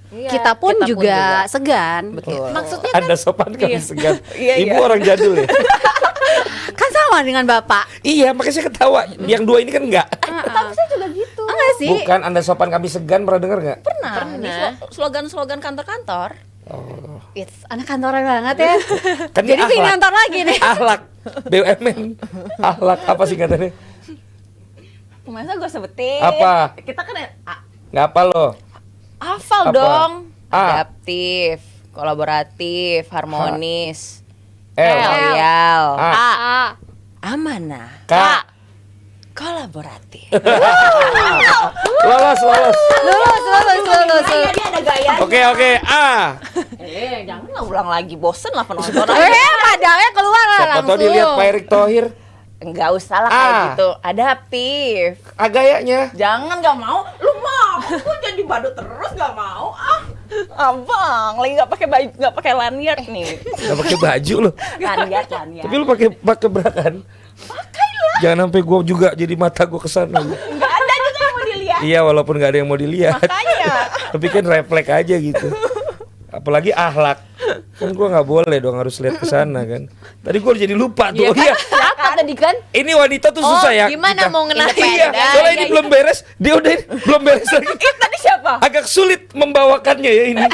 Iya, kita pun kita pun juga juga. segan. Betul. Maksudnya Anda sopan kami segan. Iya, Ibu iya. orang jadul ya. Kan sama dengan bapak. Iya, makanya saya ketawa. Yang dua ini kan enggak. Tapi saya juga gitu. Enggak sih. Bukan Anda sopan kami segan, pernah dengar nggak? Pernah. Ini Pernah. slogan-slogan kantor-kantor. Oh. It's anak kantoran banget ya. Kan Jadi dia pengen akhlak. kantor lagi nih. Ahlak BUMN. Ahlak apa sih katanya? Masa gue sebutin? Apa? Kita kan Nggak apa lo? hafal Apa? dong. A. Adaptif, kolaboratif, harmonis, L. loyal, A. amanah, K. kolaboratif. Lolos. Lulus. Dia ada gaya. Oke. A. Jangan lah ulang lagi, bosen lah penonton. Padahal keluar lah Siapa langsung. tahu dilihat Pak Erick Thohir. Enggak usah lah kayak A. gitu. Adaptif. Gayanya. Jangan, nggak mau. Lu mau? Gue jadi badut terus nggak mau. Abang, lagi nggak pakai baju, nggak pakai lanyard nih. Nggak pakai baju lo. Lanyard. Tapi lu pakai bra kan? Jangan sampai gua juga jadi mata gua kesana. Nggak ada juga yang mau dilihat. Iya, walaupun nggak ada yang mau dilihat. Makanya. Tapi kan refleks aja gitu. Apalagi akhlak. Kan gua nggak boleh dong harus lihat ke sana kan. Tadi gua jadi lupa tuh. Iya. apa tadi kan? Ini wanita tuh susah ya. Gimana kita- mau ngenalin? Iya, soalnya ini belum beres. Dia udah belum beres lagi. Tadi siapa? Agak sulit membawakannya ya ini.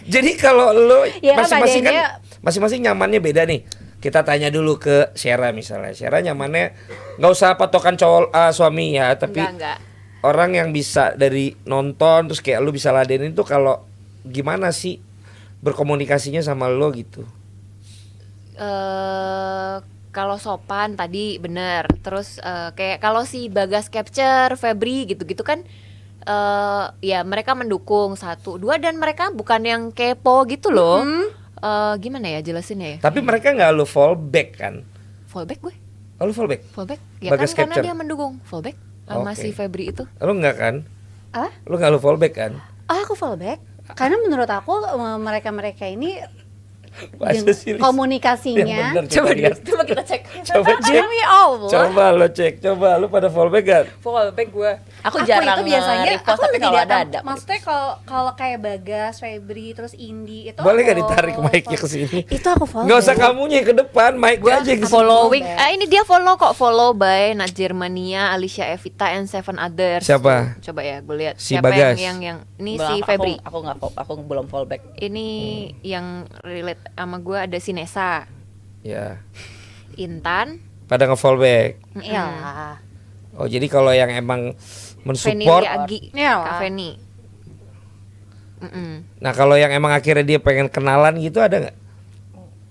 Jadi kalau lo Ya kan masing-masing kan adanya- masing-masing nyamannya beda nih. Kita tanya dulu ke Syera misalnya. Syera nyamannya nggak usah patokan cowok suami ya, tapi Enggak. orang yang bisa dari nonton terus kayak lu bisa ladenin tuh kalau gimana sih berkomunikasinya sama lo gitu. Kalau sopan tadi bener. Terus kayak kalau si Bagas Capture, Febri gitu-gitu kan, ya mereka mendukung 1, 2 dan mereka bukan yang kepo gitu loh. Gimana ya jelasinnya ya? Tapi mereka nggak lu fallback kan? Fallback gue, Oh, lu fallback? fallback. Ya Bagas kan karena Capture. dia mendukung fallback sama Oke. si Febri itu. Lu nggak kan? Apa? Lu nggak lu fallback kan? Aku fallback karena menurut aku mereka ini Masa sih, Lis? komunikasinya. Yang bener, Coba lihat. coba kita cek. Coba cek. Demi Allah. Coba lo cek. Coba lu pada fallback kan? Fallback gue. Aku jarang itu biasanya repost aku tapi lebih kalau datang. ada. Maksudnya kalau kayak Bagas, Febri, terus Indi itu Boleh aku gak ditarik mic-nya ke sini? Itu aku follow. Nggak usah kamunya ke depan, mic-nya aja ke sini. Following. Ini dia follow kok, follow by Nat Germania, Alicia Evita and 7 others. Siapa? Coba ya, gue lihat. Si Siapa Bagas. yang ini Belum, si Febri. Aku belum fallback. Ini yang relate sama gue ada si Nesa, Ya. Intan, Pada nge-fallback. Iya. Oh, jadi kalau yang emang Feni mensupport. Agi, Iyalah. Kak Feni. Nah, kalau yang emang akhirnya dia pengen kenalan gitu ada nggak?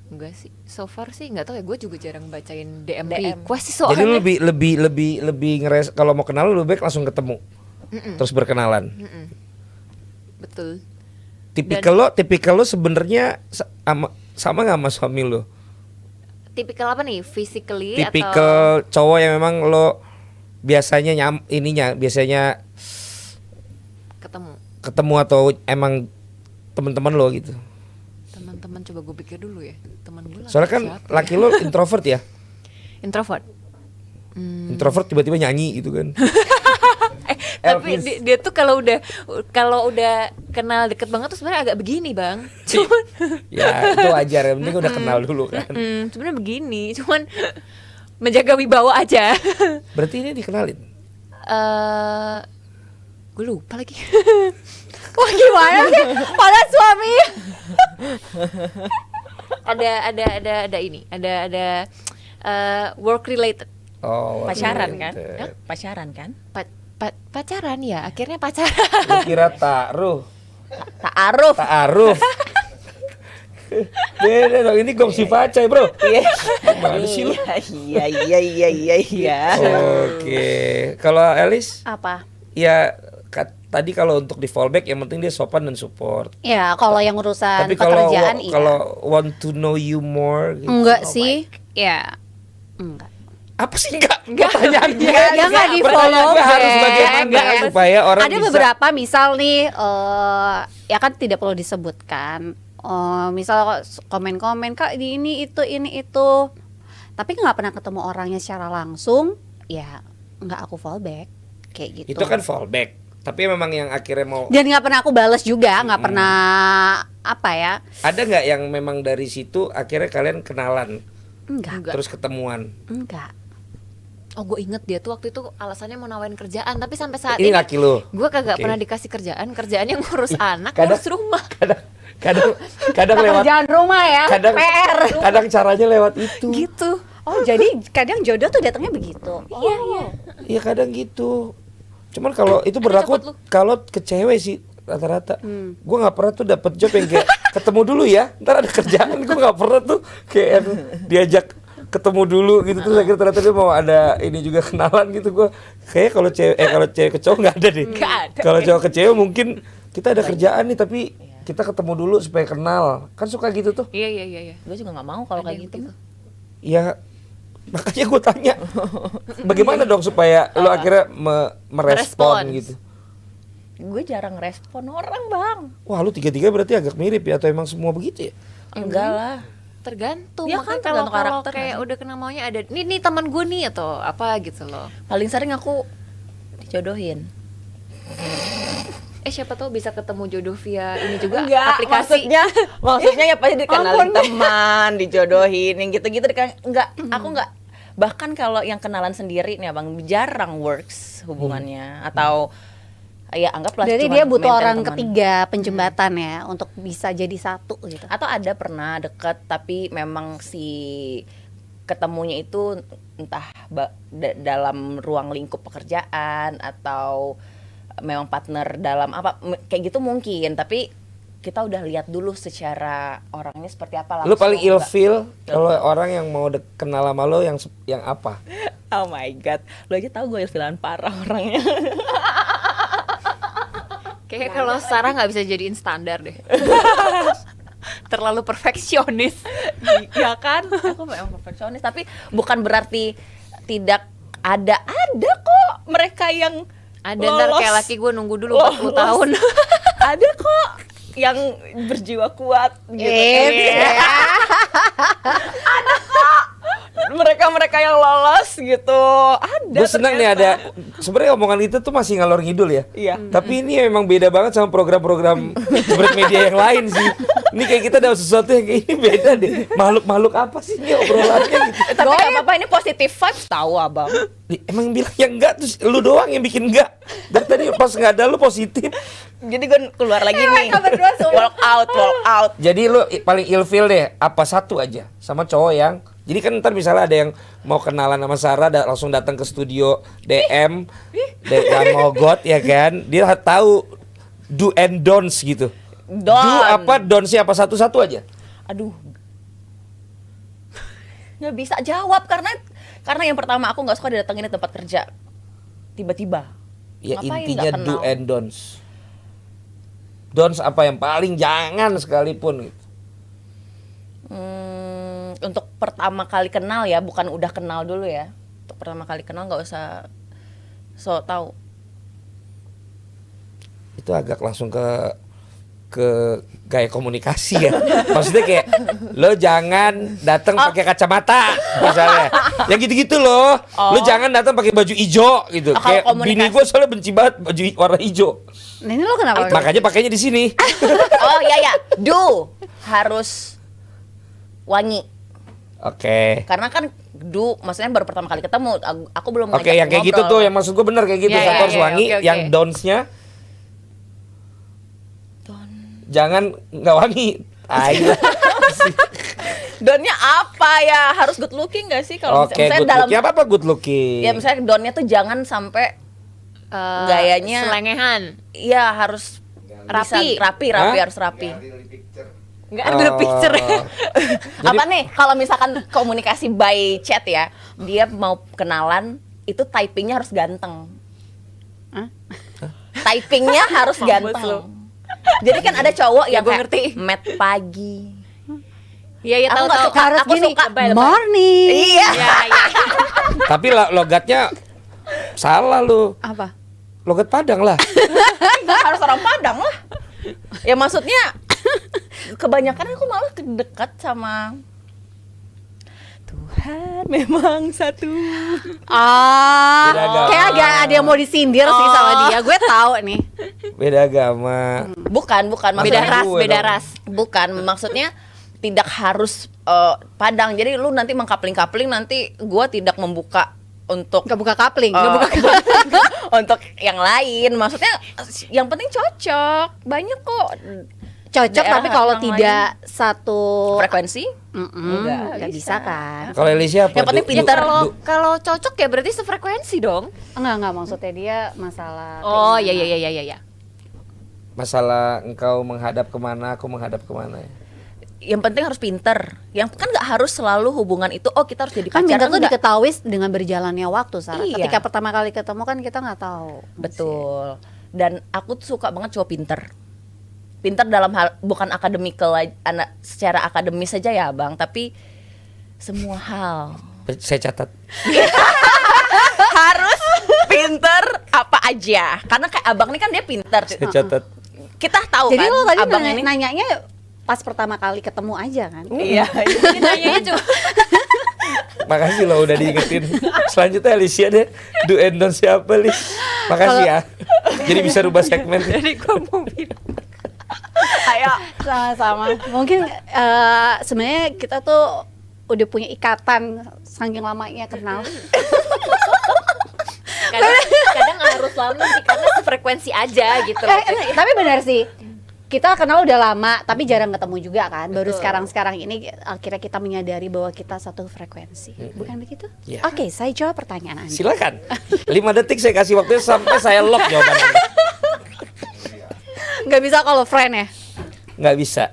Enggak sih, so far sih nggak tahu ya, gue juga jarang bacain DM DM. request sih Jadi lu soalnya. lebih ngeres kalau mau kenal lu lebih baik langsung ketemu. Terus berkenalan. Betul. Tipikal lo sebenarnya sama nggak sama suami lo? Tipikal apa nih? Physically atau Tipikal cowok yang memang lo biasanya biasanya ketemu atau emang teman-teman lo gitu. teman-teman? Coba gue pikir dulu ya. Teman gue Soalnya kan siapa ya? laki lo introvert ya. Introvert. Introvert tiba-tiba nyanyi gitu kan. Tapi Elvis. dia tuh kalau udah kenal deket banget tuh sebenarnya agak begini, Bang. Cuman Ya itu wajar, yang penting udah kenal dulu kan. sebenarnya begini, cuman menjaga wibawa aja. Berarti ini dikenalin. Gue lupa lagi. Wah, gimana sih? Padahal suami. ada ini, ada work related. Oh, Pacaran kan? related. Pacaran kan? Pacaran ya, akhirnya pacaran. Lu kira ta'aruf. Ta'aruf. Beda dong, ini gongsi pacai bro. Iya. Gimana sih lu? Iya. Oke, kalau Elis, Apa? ya tadi kalau untuk di fallback yang penting dia sopan dan support. Ya, kalau yang urusan Tapi kalau pekerjaan iya. kalau want to know you more, gitu. Enggak sih. Ya. Enggak. Apa sih enggak? Pertanyaannya. Ya nggak di follow Pertanyaannya harus bagaimana Enggak. supaya orang Ada bisa. beberapa misal nih ya kan tidak perlu disebutkan. Misal komen-komen Kak di ini itu. Tapi nggak pernah ketemu orangnya secara langsung, ya nggak aku fallback kayak gitu. Itu kan fallback. Tapi memang yang akhirnya mau Dan nggak pernah aku balas juga, nggak pernah apa ya? ada nggak yang memang dari situ akhirnya kalian kenalan Enggak. terus ketemuan? Enggak. Oh, gue inget dia tuh waktu itu alasannya mau nawarin kerjaan, tapi sampai saat Ini ini laki lu. gue kagak Oke. pernah dikasih kerjaannya ngurus anak, kadang- ngurus rumah. Kadang lewat Pekerjaan rumah ya, kadang PR. kadang caranya lewat itu. Gitu. Oh, jadi kadang jodoh tuh datangnya begitu. Iya, iya. Iya kadang gitu. Cuman kalau itu berlaku cepet lu. kalau ke cewek sih rata-rata. Gue nggak pernah tuh dapet job yang kayak ketemu dulu ya, ntar ada kerjaan. Gue nggak pernah tuh kayak yang diajak ketemu dulu gitu terus akhirnya ternyata dia mau ada ini juga kenalan gitu. Gue kayak kalau cewek ke cowok nggak ada deh. Nggak ada. Kalau cowok ke cewek mungkin kita ada kerjaan nih tapi kita ketemu dulu supaya kenal. Kan suka gitu tuh. Iya. Gue juga nggak mau kalau Ada kayak yang gitu. gitu. Ya makanya gue tanya bagaimana dong supaya lo akhirnya merespon Merespons. gitu. Gue jarang respon orang, Bang. Wah lu tiga-tiga berarti agak mirip ya atau emang semua begitu ya? Enggak lah. Tergantung. Iya Makanya kan, kalau tergantung karakter kayak kan. udah kenal maunya ada nih teman gue nih atau apa gitu loh. Paling sering aku dijodohin. Siapa tahu bisa ketemu jodoh via ini juga Enggak, aplikasi. maksudnya ya pasti dikenalin Ampun. teman, dijodohin, yang gitu-gitu enggak, aku enggak. Bahkan kalau yang kenalan sendiri nih Abang jarang works hubungannya atau ya anggaplah Jadi cuman dia butuh maintain orang teman. ketiga penjembatan ya untuk bisa jadi satu gitu. Atau ada pernah deket tapi memang si ketemunya itu entah dalam ruang lingkup pekerjaan atau memang partner dalam apa kayak gitu mungkin, tapi kita udah lihat dulu secara orangnya seperti apa Lu paling enggak. ilfeel kalau orang yang mau kenal sama lo yang apa? Oh my god, lu aja tahu gue ilfilan parah orangnya. Kayaknya kalau Sarah nggak bisa jadiin standar deh. Terlalu perfeksionis. Ya kan, aku memang perfeksionis, tapi bukan berarti tidak ada kok mereka yang Ada ntar lolos. kayak laki gue nunggu dulu 40 tahun. Ada kok yang berjiwa kuat gitu. Iya. Mereka yang lolos gitu. Ada. Gue senang nih ada sebenarnya omongan itu tuh masih ngalor ngidul ya. Iya. Tapi ini emang beda banget sama program-program Jebret Media yang lain sih. Ini kayak kita dapat sesuatu yang kayak ini beda deh. Makhluk-makhluk apa sih ini obrolannya gitu. Tapi nggak apa-apa, ini positive vibes tahu abang. Emang bilang yang enggak terus lu doang yang bikin enggak. Dari tadi pas nggak ada lu positif. Jadi gue keluar lagi nih. mereka berdua semua. Walk out. Jadi lu paling ilfeel deh apa satu aja sama cowok yang jadi kan ntar misalnya ada yang mau kenalan sama Sarah langsung datang ke studio DM dan mogot ya kan. Dia tahu do and don'ts gitu. Do apa don'ts-nya apa satu-satu aja. Aduh. Nggak bisa jawab karena yang pertama aku nggak suka didatengin di tempat kerja. Tiba-tiba. Ya Ngapain intinya nggak do kenal? and don'ts. Don'ts apa yang paling jangan sekalipun gitu. Untuk pertama kali kenal ya, bukan udah kenal dulu ya. Untuk pertama kali kenal nggak usah so tahu. Itu agak langsung ke gaya komunikasi ya. Maksudnya kayak lo jangan datang pakai kacamata misalnya. Yang gitu-gitu loh. Lo jangan datang pakai baju hijau gitu. Oh, Kayak kalau bini komunikasi. gue soalnya benci banget baju warna hijau. Nah, ini lo kenapa? Makanya pakainya di sini. Oh iya, do harus wangi. Oke. Karena kan maksudnya baru pertama kali ketemu, aku belum Oke, ngajak yang kayak gitu ngobrol. tuh yang maksud gue bener kayak gitu. Ya, Satu ya, harus ya, wangi. oke, oke. Yang don'ts-nya jangan nggak wangi. Ayo. Donnya apa ya? Harus good looking gak sih kalau Oke, misalnya good dalam looking. Apa good looking? ya misalnya donnya tuh jangan sampai gayanya selengehan. iya harus Rapi. rapi Hah? harus rapi. Nggak ada picture. Apa nih kalau misalkan komunikasi by chat ya, dia mau kenalan itu typingnya harus ganteng. Typingnya harus Mampus lu. ganteng. Jadi kan ada cowok Ya, yang gua kayak ngerti. mat pagi. Iya, iya, Aku tahu nggak tahu. suka. Harus aku gini, suka. morning. Iya. Iya, iya. Tapi logatnya salah lu. Apa? Logat Padang lah. Nggak harus orang Padang lah. Ya maksudnya kebanyakan aku malah dekat sama Tuhan memang satu. Beda agama. Kayak agak ada yang mau disindir sih sama dia. Gue tahu nih. Beda agama. Bukan Beda maksudnya ras, gue beda dong. ras. bukan maksudnya tidak harus Padang. Jadi lu nanti mengkapling-kapling nanti gua tidak membuka untuk Gak buka kapling. eh, Gak buka untuk yang lain. Maksudnya yang penting cocok. Banyak kok cocok, daerah tapi kalau orang tidak satu frekuensi. nggak bisa kan? Kalau Alicia apa? Yang penting Du- pintar. du- Kalau cocok ya berarti sefrekuensi dong. Enggak maksudnya dia masalah. Oh, keinginan. iya, iya, iya, iya, iya. Masalah engkau menghadap kemana, aku menghadap kemana ya. Yang penting harus pinter. Yang kan nggak harus selalu hubungan itu kita harus jadi Kan pacar. pintar tuh enggak. diketahui dengan berjalannya waktu, Sarah. Iya. Ketika pertama kali ketemu kan kita nggak tahu. Betul. Dan aku tuh suka banget cowok pinter. Pinter dalam hal bukan akademikal anak secara akademis saja ya, Bang, tapi semua hal. Saya catat. Harus pinter apa aja. Karena kayak Abang ini kan dia pinter. Saya catat. Kita tahu Jadi kan lo tadi Abang ini. nanyanya pas pertama kali ketemu aja kan? Iya. Ini nanyanya cuma Makasih loh udah diingetin. Selanjutnya Alicia deh. Do and don't siapa Lis? Makasih ya. Jadi bisa rubah segmen. dari gua mau bilang. Ayo. Sama-sama. Mungkin sebenarnya kita tuh udah punya ikatan saking lamanya kenal. Kadang harus lama sih karena sefrekuensi aja gitu loh. Tapi benar sih. Kita kenal udah lama, tapi jarang ketemu juga kan. Baru Betul. sekarang ini akhirnya kita menyadari bahwa kita satu frekuensi. Bukan begitu? Iya. Oke, saya jawab pertanyaan Anda. Silakan. 5 detik saya kasih waktu sampai saya lock jawaban Anda. Nggak bisa kalau friend ya? Nggak bisa.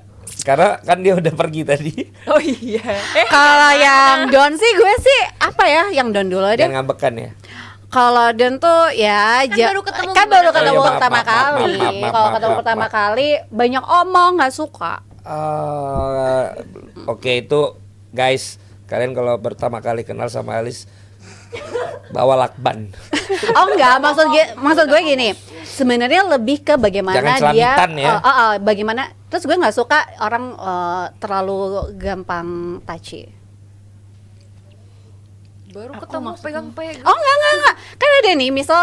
Karena kan dia udah pergi tadi. Oh iya. Kalau yang don sih gue sih apa ya? Yang don dulu deh. Jangan ngambekan ya. Kalau don tuh ya Kan baru ketemu kan baru gimana? ketemu Oh iya, maaf, pertama maaf, maaf, kali. maaf, maaf, Kalau maaf, ketemu maaf, pertama maaf. kali banyak omong nggak suka. Oke itu guys, kalian kalau pertama kali kenal sama Alis bawa lakban. Oh enggak, maksud gue gini. sebenarnya lebih ke bagaimana Jangan dia celamitan ya. bagaimana. Terus gue nggak suka orang terlalu gampang touchy. Baru ketemu pegang-pegang. Oh enggak. Kan ada nih misal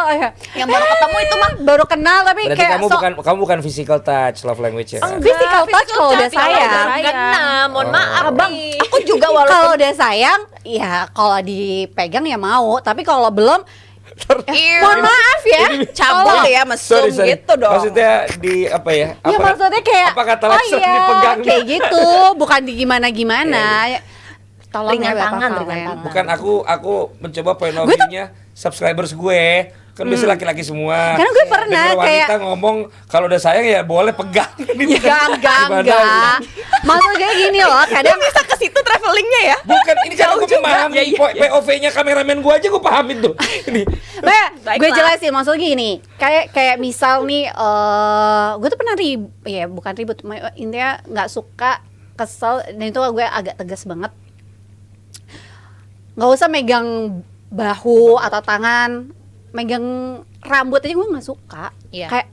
Yang baru ketemu itu mah baru kenal tapi Berarti kayak kamu bukan physical touch love language ya. physical touch kalau udah sayang. Kena, mohon maaf Abang, nih. aku juga Kalau udah sayang, ya kalau dipegang ya mau. Tapi kalau belum, mohon maaf ya. cabut ya mesum gitu dong. Maksudnya di apa ya? Ya maksudnya kayak, apa kata Lexer dipegang? kayak gitu, bukan di gimana-gimana. Tolong Ringan ya, Bapak tangan, Valen. ringan tangan. Bukan aku mencoba point of Gue tuh- view-nya subscribers gue. Kan biasanya laki-laki semua. Karena gue pernah Denger wanita kayak- ngomong kalau udah sayang ya boleh pegang. Enggak. Maksudnya gini loh, kadang Bisa ke situ travelingnya ya. Bukan, ini kan aku Jauh juga. memahami Ya, iya. POV-nya kameramen gue aja gue pahamin tuh. Ini. Bah, Baiklah. gue jelasin maksudnya gini, kayak misal nih, gue tuh pernah bukan ribut, intinya nggak suka, kesel, dan itu gue agak tegas banget. Nggak usah megang bahu atau tangan, megang rambut aja gue nggak suka. Iya. Kayak,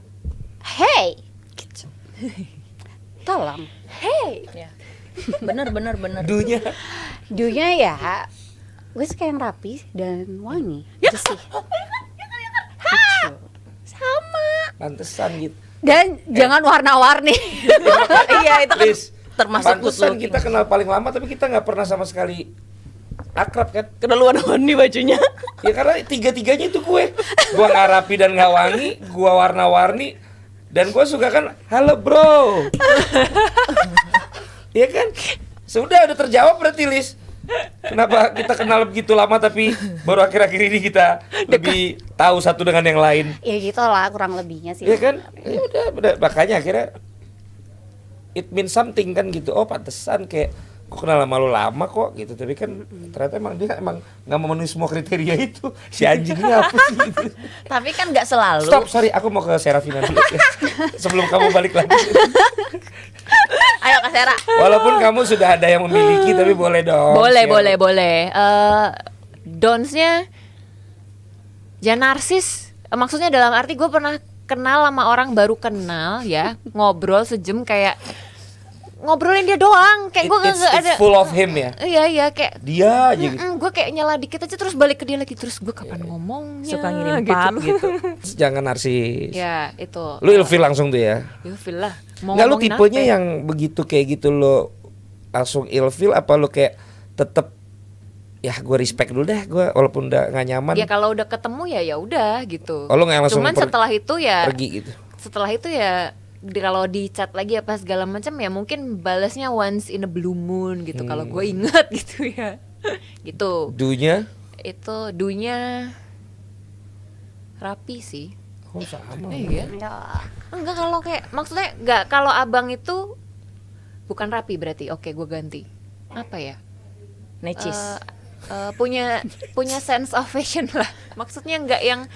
hey, gitu. Tolong, hey. Ya. Bener. Dunya. Dunya ya, gue suka yang rapi dan wangi. Itu sih. Gitu. Pantesan gitu. Dan jangan warna-warni. Iya itu kan Liz, termasuk good pantesan looking. kita kenal paling lama tapi kita nggak pernah sama sekali akrab kan? Kedaluan warni bajunya. Ya karena tiga-tiganya itu gue nggak rapi dan nggak wangi, gue warna-warni, dan gue suka kan halo bro. Iya kan? Sudah udah terjawab berarti Liz. Kenapa kita kenal begitu lama tapi baru akhir-akhir ini kita lebih tahu satu dengan yang lain? Ya gitu lah kurang lebihnya sih. Iya kan? Ya udah makanya akhirnya it means something kan gitu. Oh pantesan kayak kok kenal sama lu lama kok gitu. Tapi kan ternyata emang dia emang nggak memenuhi semua kriteria itu. Si anjing ini apa sih gitu. Tapi kan nggak selalu. Stop, sorry aku mau ke Serafina dulu ya. Sebelum kamu balik lagi. Ayo Kak Sera. Walaupun kamu sudah ada yang memiliki tapi boleh dong. Boleh, share. boleh. Dons-nya jangan narsis. Maksudnya dalam arti gue pernah kenal sama orang baru kenal ya, ngobrol sejam kayak ngobrolin dia doang, kayak gue It's gak ada. full of him ya. Iya kayak Dia aja gitu. gue kayak nyala dikit aja terus balik ke dia lagi, terus gue kapan ngomongnya Suka ngirim pap gitu. Jangan narsis. Ya itu. Lu ilfil langsung tuh ya. Ilfil lah. Mau Enggak, lu ngomongin tipenya apa? yang begitu kayak gitu lo langsung ilfil apa lu kayak tetep ya gue respect dulu deh gue walaupun udah gak nyaman. Ya kalau udah ketemu ya udah gitu. Oh, lu nggak langsung Cuman setelah itu ya pergi gitu. setelah itu ya kalau di chat lagi apa segala macam ya mungkin balasnya once in a blue moon gitu kalau gue ingat gitu ya. Gitu. Dunya Itu dunya rapi sih. oh sama. Iya. Ya. Enggak kalau kayak maksudnya enggak kalau abang itu bukan rapi berarti. Oke, gue ganti. Apa ya? Necis. Punya sense of fashion lah. Maksudnya enggak yang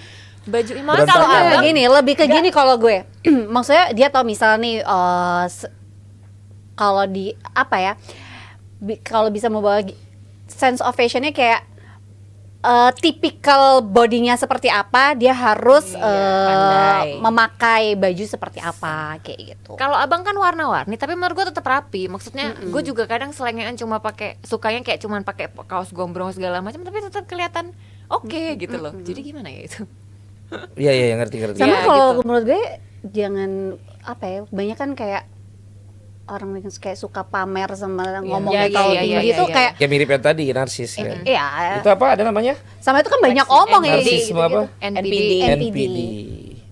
baju malah Berantakan. kalau Kalau abang gini, lebih ke gini kalau gue. Maksudnya dia tahu misal nih kalau di apa ya? Kalau bisa membawa sense of fashionnya kayak tipikal bodinya seperti apa, dia harus pandai. memakai baju seperti apa kayak gitu. kalau abang kan warna-warni, tapi menurut gue tetap rapi. Maksudnya gue juga kadang selengean cuma pakai sukanya kayak cuman pakai kaos gombrong segala macam, tapi tetap kelihatan oke gitu loh. Jadi gimana ya itu? Iya iya ngerti. Sama Ya, kalau gitu. menurut gue jangan apa ya, banyak kan kayak orang yang kayak suka pamer sama ngomongnya Iya, terlalu iya, tinggi iya, itu iya. kayak Kayak mirip yang tadi narsis kan. iya. Itu apa ada namanya? Sama itu kan banyak omong ya Narsisme apa? NPD. NPD.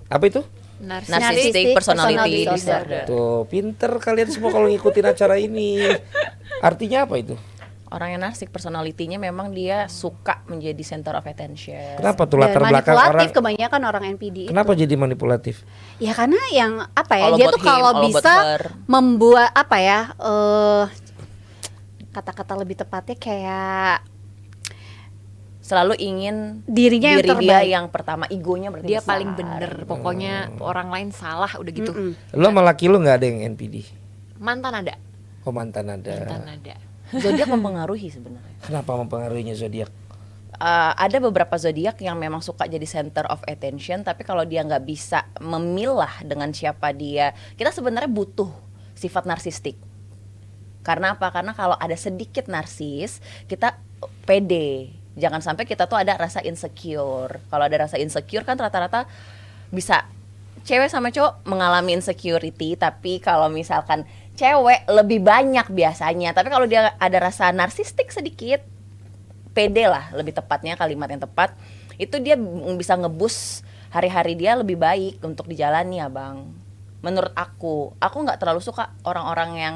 Apa itu? Narcissistic personality disorder. Tuh, pinter kalian semua kalau ngikutin acara ini. Artinya apa itu? Orang yang narsik personality-nya memang dia suka menjadi center of attention. Kenapa tuh Dan latar belakang manipulatif orang? kebanyakan orang NPD. Kenapa jadi manipulatif? Ya karena yang apa ya, All dia about tuh him, kalau all about bisa her. membuat apa ya, kata-kata lebih tepatnya kayak Selalu ingin dirinya yang diri terbaik. dia yang pertama, egonya berarti Dia besar. paling bener, pokoknya orang lain salah udah gitu. Mm-mm. Lo sama laki lo nggak ada yang NPD? Mantan ada, Oh mantan ada. mantan ada. Zodiak mempengaruhi sebenarnya. Kenapa mempengaruhinya zodiak? ada beberapa zodiak yang memang suka jadi center of attention, tapi kalau dia nggak bisa memilah dengan siapa dia, kita sebenarnya butuh sifat narsistik. Karena apa? Karena kalau ada sedikit narsis, kita pede. Jangan sampai kita tuh ada rasa insecure. Kalau ada rasa insecure kan rata-rata bisa cewek sama cowok mengalami insecurity, tapi kalau misalkan cewek lebih banyak biasanya. Tapi kalau dia ada rasa narsistik sedikit, pede lah lebih tepatnya kalimat yang tepat, itu dia bisa ngebus hari-hari dia lebih baik untuk dijalani ya bang. Menurut aku nggak terlalu suka orang-orang yang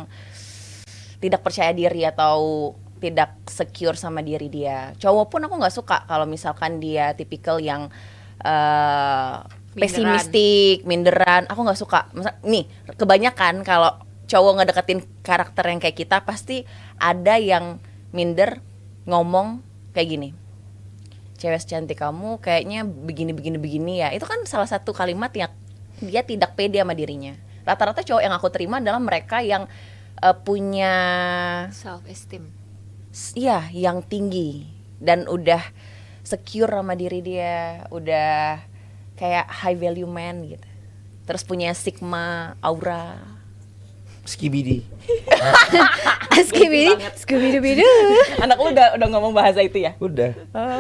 tidak percaya diri atau tidak secure sama diri dia. Cowok pun aku nggak suka kalau misalkan dia tipikal yang pesimistik, minderan. Aku nggak suka. Nih kebanyakan kalau cowok ngedeketin karakter yang kayak kita, pasti ada yang minder, ngomong kayak gini, cewek secantik kamu kayaknya begini ya. Itu kan salah satu kalimat yang dia tidak pede sama dirinya. Rata-rata cowok yang aku terima adalah mereka yang punya Self esteem. iya, yang tinggi dan udah secure sama diri dia, udah kayak high value man gitu. Terus punya sigma aura. Skibidi. Scooby-Doo. Anak lu udah ngomong bahasa itu ya? Udah.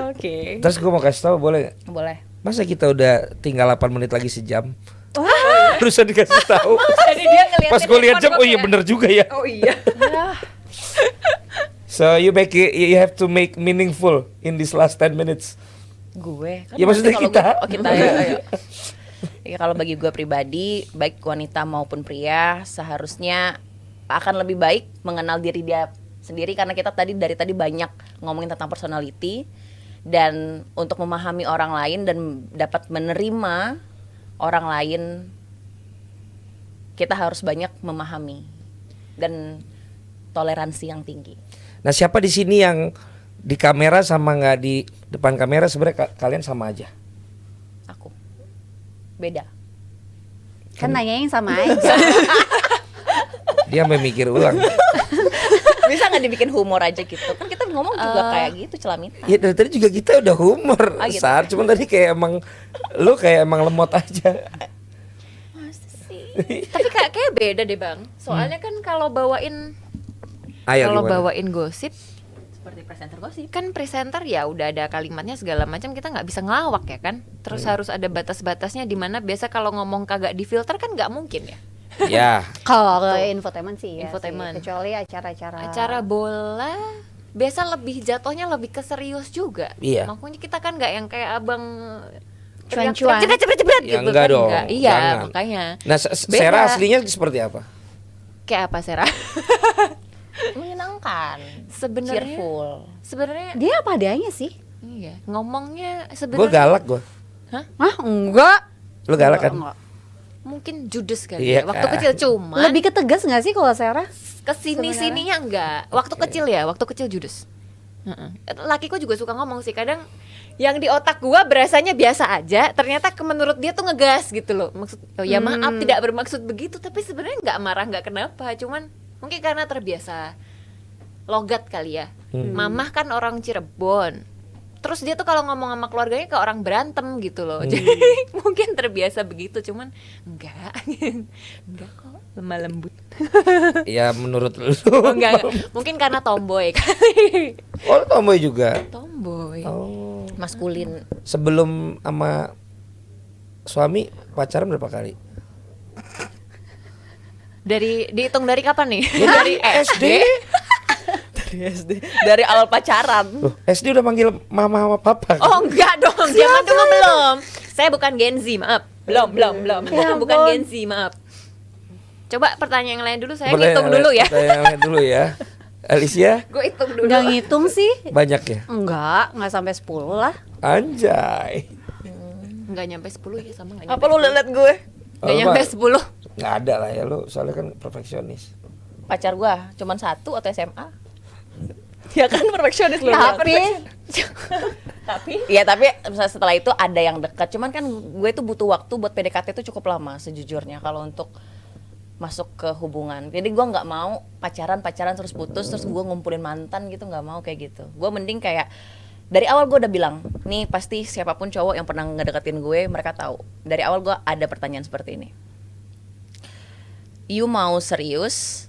Oke. Terus gue mau kasih tahu boleh gak? Boleh. Masa kita udah tinggal 8 menit lagi sejam? Terusan dikasih tahu. Jadi dia ngeliatin Pas gue lihat jam, handphone oh iya gua bener juga ya. Oh iya. So you have to make meaningful in this last 10 minutes. Gue kan Ya, maksudnya kalau kita. kita ya. Ya kalau bagi gue pribadi, baik wanita maupun pria seharusnya akan lebih baik mengenal diri dia sendiri, karena kita dari tadi banyak ngomongin tentang personality, dan untuk memahami orang lain dan dapat menerima orang lain, kita harus banyak memahami dan toleransi yang tinggi. Nah, siapa di sini yang di kamera sama nggak di depan kamera sebenarnya kalian sama aja? Aku beda. Kan nanya yang sama aja. Dia sampai mikir ulang. Bisa nggak dibikin humor aja gitu? Kan kita ngomong juga kayak gitu, celamitan. Ya dari tadi juga kita udah humor, Gitu. Sar. Cuman tadi kayak lu kayak emang lemot aja. Masa sih? Tapi kayak beda deh bang. Soalnya kan kalau bawain Ayo kalau gimana? bawain gosip Seperti presenter gosip. kan presenter ya udah ada kalimatnya segala macam, kita nggak bisa ngelawak ya kan. Terus harus ada batas-batasnya, di mana biasa kalau ngomong kagak difilter kan nggak mungkin ya. Ya. Kalau infotainment sih ya. Infotainment. Sih. Kecuali acara-acara. Acara bola biasa lebih jatuhnya lebih ke serius juga. Iya. Makanya kita kan nggak yang kayak abang Cuan-cuan. cepet Ya, gitu enggak kan. dong, Iya, jangan. makanya. Nah, Beda. Sera aslinya seperti apa? Kayak apa Sera? Menyenangkan, Sebenarnya cheerful. Dia apa adanya sih? iya, ngomongnya Gue sebenarnya galak gue. Hah? Enggak. Lu galak kan? Enggak. mungkin judes kali Iya ya. Waktu kan. kecil cuman Lebih ketegas nggak sih kalau Sarah? kesini sininya enggak. Waktu kecil ya, waktu kecil judes. Lakiku juga suka ngomong sih, kadang yang di otak gua berasanya biasa aja, ternyata menurut dia tuh ngegas gitu loh. Maksud, oh ya maaf tidak bermaksud begitu, tapi sebenarnya nggak marah, nggak kenapa, cuman mungkin karena terbiasa logat kali ya. Mamah kan orang Cirebon, terus dia tuh kalau ngomong sama keluarganya kayak orang berantem gitu loh. Jadi mungkin terbiasa begitu, cuman enggak enggak kok, lemah lembut. Ya menurut lu. Oh, enggak. Mungkin karena tomboy kali. Oh, lu tomboy juga. Tomboy. Oh. Maskulin. Sebelum sama suami pacaran berapa kali? Dihitung dari kapan nih? Ya, Dari SD. Dari SD. Dari awal pacaran. Loh, SD udah manggil mama sama papa. Oh enggak dong, zaman dulu belum. Saya bukan Gen Z, maaf. Belum. Ya Bukan ampun. Gen Z, maaf. Coba pertanyaan yang lain dulu, saya hitung dulu ya. Pertanyaan dulu ya. Alicia Gue hitung dulu. Enggak ngitung sih. banyak ya? Enggak sampai 10 lah. Anjay. Enggak nyampe 10 ya, sama enggak Apa nyampe. lu liat gue? Enggak nyampe 10. Nggak ada lah ya lu, soalnya kan perfeksionis. Pacar gua cuman 1 atau SMA. Ya kan perfeksionis lu. Tapi misalnya setelah itu ada yang dekat. Cuman kan gue tuh butuh waktu buat PDKT itu cukup lama sejujurnya kalau untuk masuk ke hubungan. Jadi gue nggak mau pacaran terus putus terus gue ngumpulin mantan gitu, nggak mau kayak gitu. Gue mending kayak dari awal gue udah bilang, nih pasti siapapun cowok yang pernah ngedeketin gue, mereka tahu. Dari awal gue ada pertanyaan seperti ini. You mau serius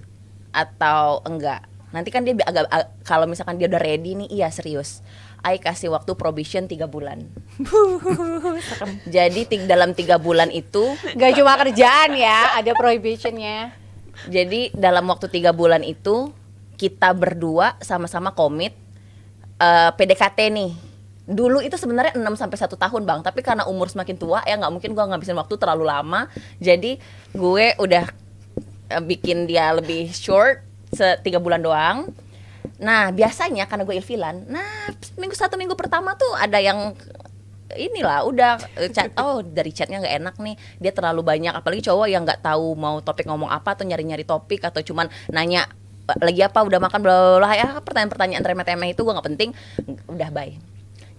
atau enggak? Nanti kan dia kalau misalkan dia udah ready nih, iya serius. I kasih waktu probation 3 bulan. Jadi dalam 3 bulan itu Gak cuma kerjaan ya, ada prohibitionnya. jadi dalam waktu 3 bulan itu kita berdua sama-sama komit PDKT nih. Dulu itu sebenarnya 6 sampai 1 tahun, Bang, tapi karena umur semakin tua ya nggak mungkin gue ngabisin waktu terlalu lama. Jadi gue udah bikin dia lebih short 3 bulan doang. Nah, biasanya karena gue ilfilan, satu minggu pertama tuh ada yang inilah udah chat, dari chatnya nggak enak nih, dia terlalu banyak, apalagi cowok yang nggak tahu mau topik ngomong apa atau nyari-nyari topik atau cuman nanya lagi apa, udah makan bla bla bla, ya pertanyaan-pertanyaan remeh-temeh itu gue nggak penting, udah bye.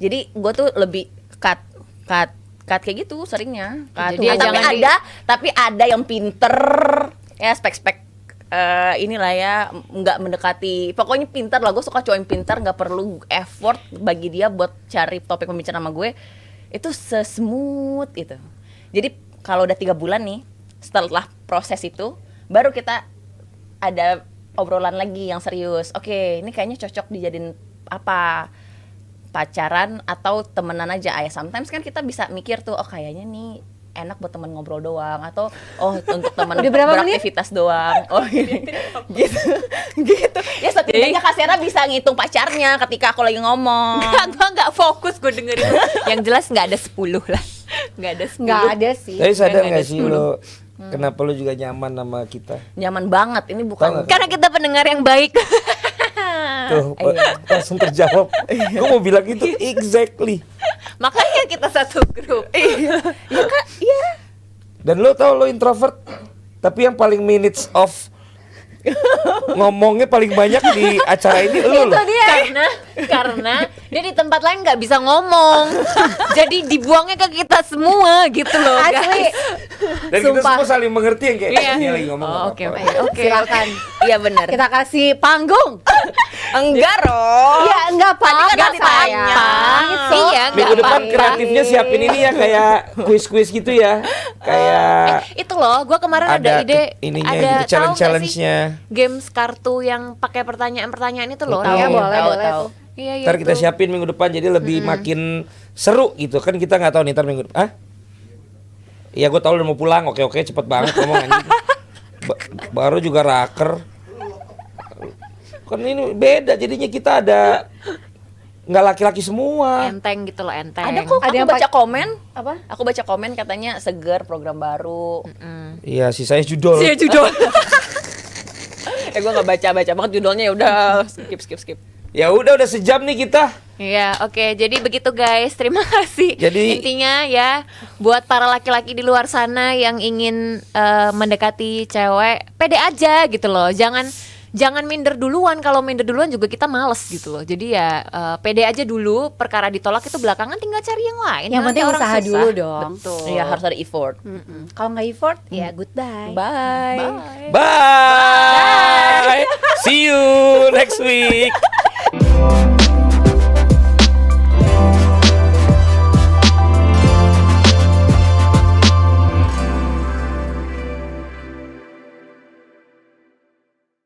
Jadi gue tuh lebih cut kayak gitu seringnya. Jadi ya tapi ada yang pinter ya, spek inilah ya, nggak mendekati, pokoknya pintar lah. Gue suka cowok yang pintar, nggak perlu effort bagi dia buat cari topik pembicaraan sama gue, itu sesmooth itu. Jadi kalau udah 3 bulan nih, setelah proses itu baru kita ada obrolan lagi yang serius. Oke, ini kayaknya cocok dijadiin apa, pacaran atau temenan aja. Sometimes kan kita bisa mikir tuh, kayaknya nih enak buat teman ngobrol doang, atau untuk teman beraktivitas doang. Gitu. Ya setidaknya Kak Sera bisa ngitung pacarnya ketika aku lagi ngomong. Gue nggak fokus, gue dengerin. Yang jelas nggak ada 10 lah. Nggak ada 10. Nggak ada sih. Tapi sadar nggak sih lo, kenapa lo juga nyaman sama kita? Nyaman banget, ini bukan Karena kita pendengar yang baik. Tuh, langsung terjawab. Gue mau bilang itu exactly. Makanya kita satu grup. Iya Kak, iya. Dan lo tau lo introvert, tapi yang paling minutes of ngomongnya paling banyak di acara ini lo loh. Karena dia di tempat lain nggak bisa ngomong, jadi dibuangnya ke kita semua gitu loh, Asli. guys. Dan kita semua saling mengerti yang kayak Iya. dia lagi ngomong. Oke. Silakan. Iya benar. Kita kasih panggung. Enggak, Ro. Ya enggak apa-apa. kan ditanya. Iya, Minggu nggak depan apa-apa. kreatifnya siapin ini ya, kayak kuis-kuis gitu ya. Kayak Itu loh, gue kemarin ada ide, ininya ada gitu, challenge-challenge-nya. games kartu yang pakai pertanyaan-pertanyaan itu loh. Tahu, Iya, Yang- boleh tahu. tuh. Iya, ntar kita tuh. siapin minggu depan jadi lebih makin seru gitu kan, kita nggak tahu nih ntar minggu depan. Iya gue tahu udah mau pulang, oke cepet banget ngomong anjing. Baru juga raker. Kan ini beda jadinya, kita ada nggak laki-laki semua. Enteng gitu loh, enteng. Ada kok, Ada aku yang baca komen. Apa? Aku baca komen katanya seger, program baru. Iya, sisanya judul. Iya, judul. Gue nggak baca banget judulnya, ya udah skip. Ya udah sejam nih kita. Iya, oke. Jadi begitu guys. Terima kasih. Jadi- intinya ya, buat para laki-laki di luar sana yang ingin mendekati cewek, pede aja gitu loh. Jangan minder duluan. Kalau minder duluan juga kita males gitu loh. Jadi ya pede aja dulu. Perkara ditolak itu belakangan tinggal cari yang lain. Yang Nanti penting orang usaha susah. dulu dong. Betul. Iya, harus ada effort. Kalau nggak effort, ya goodbye. Bye. Bye. See you next week.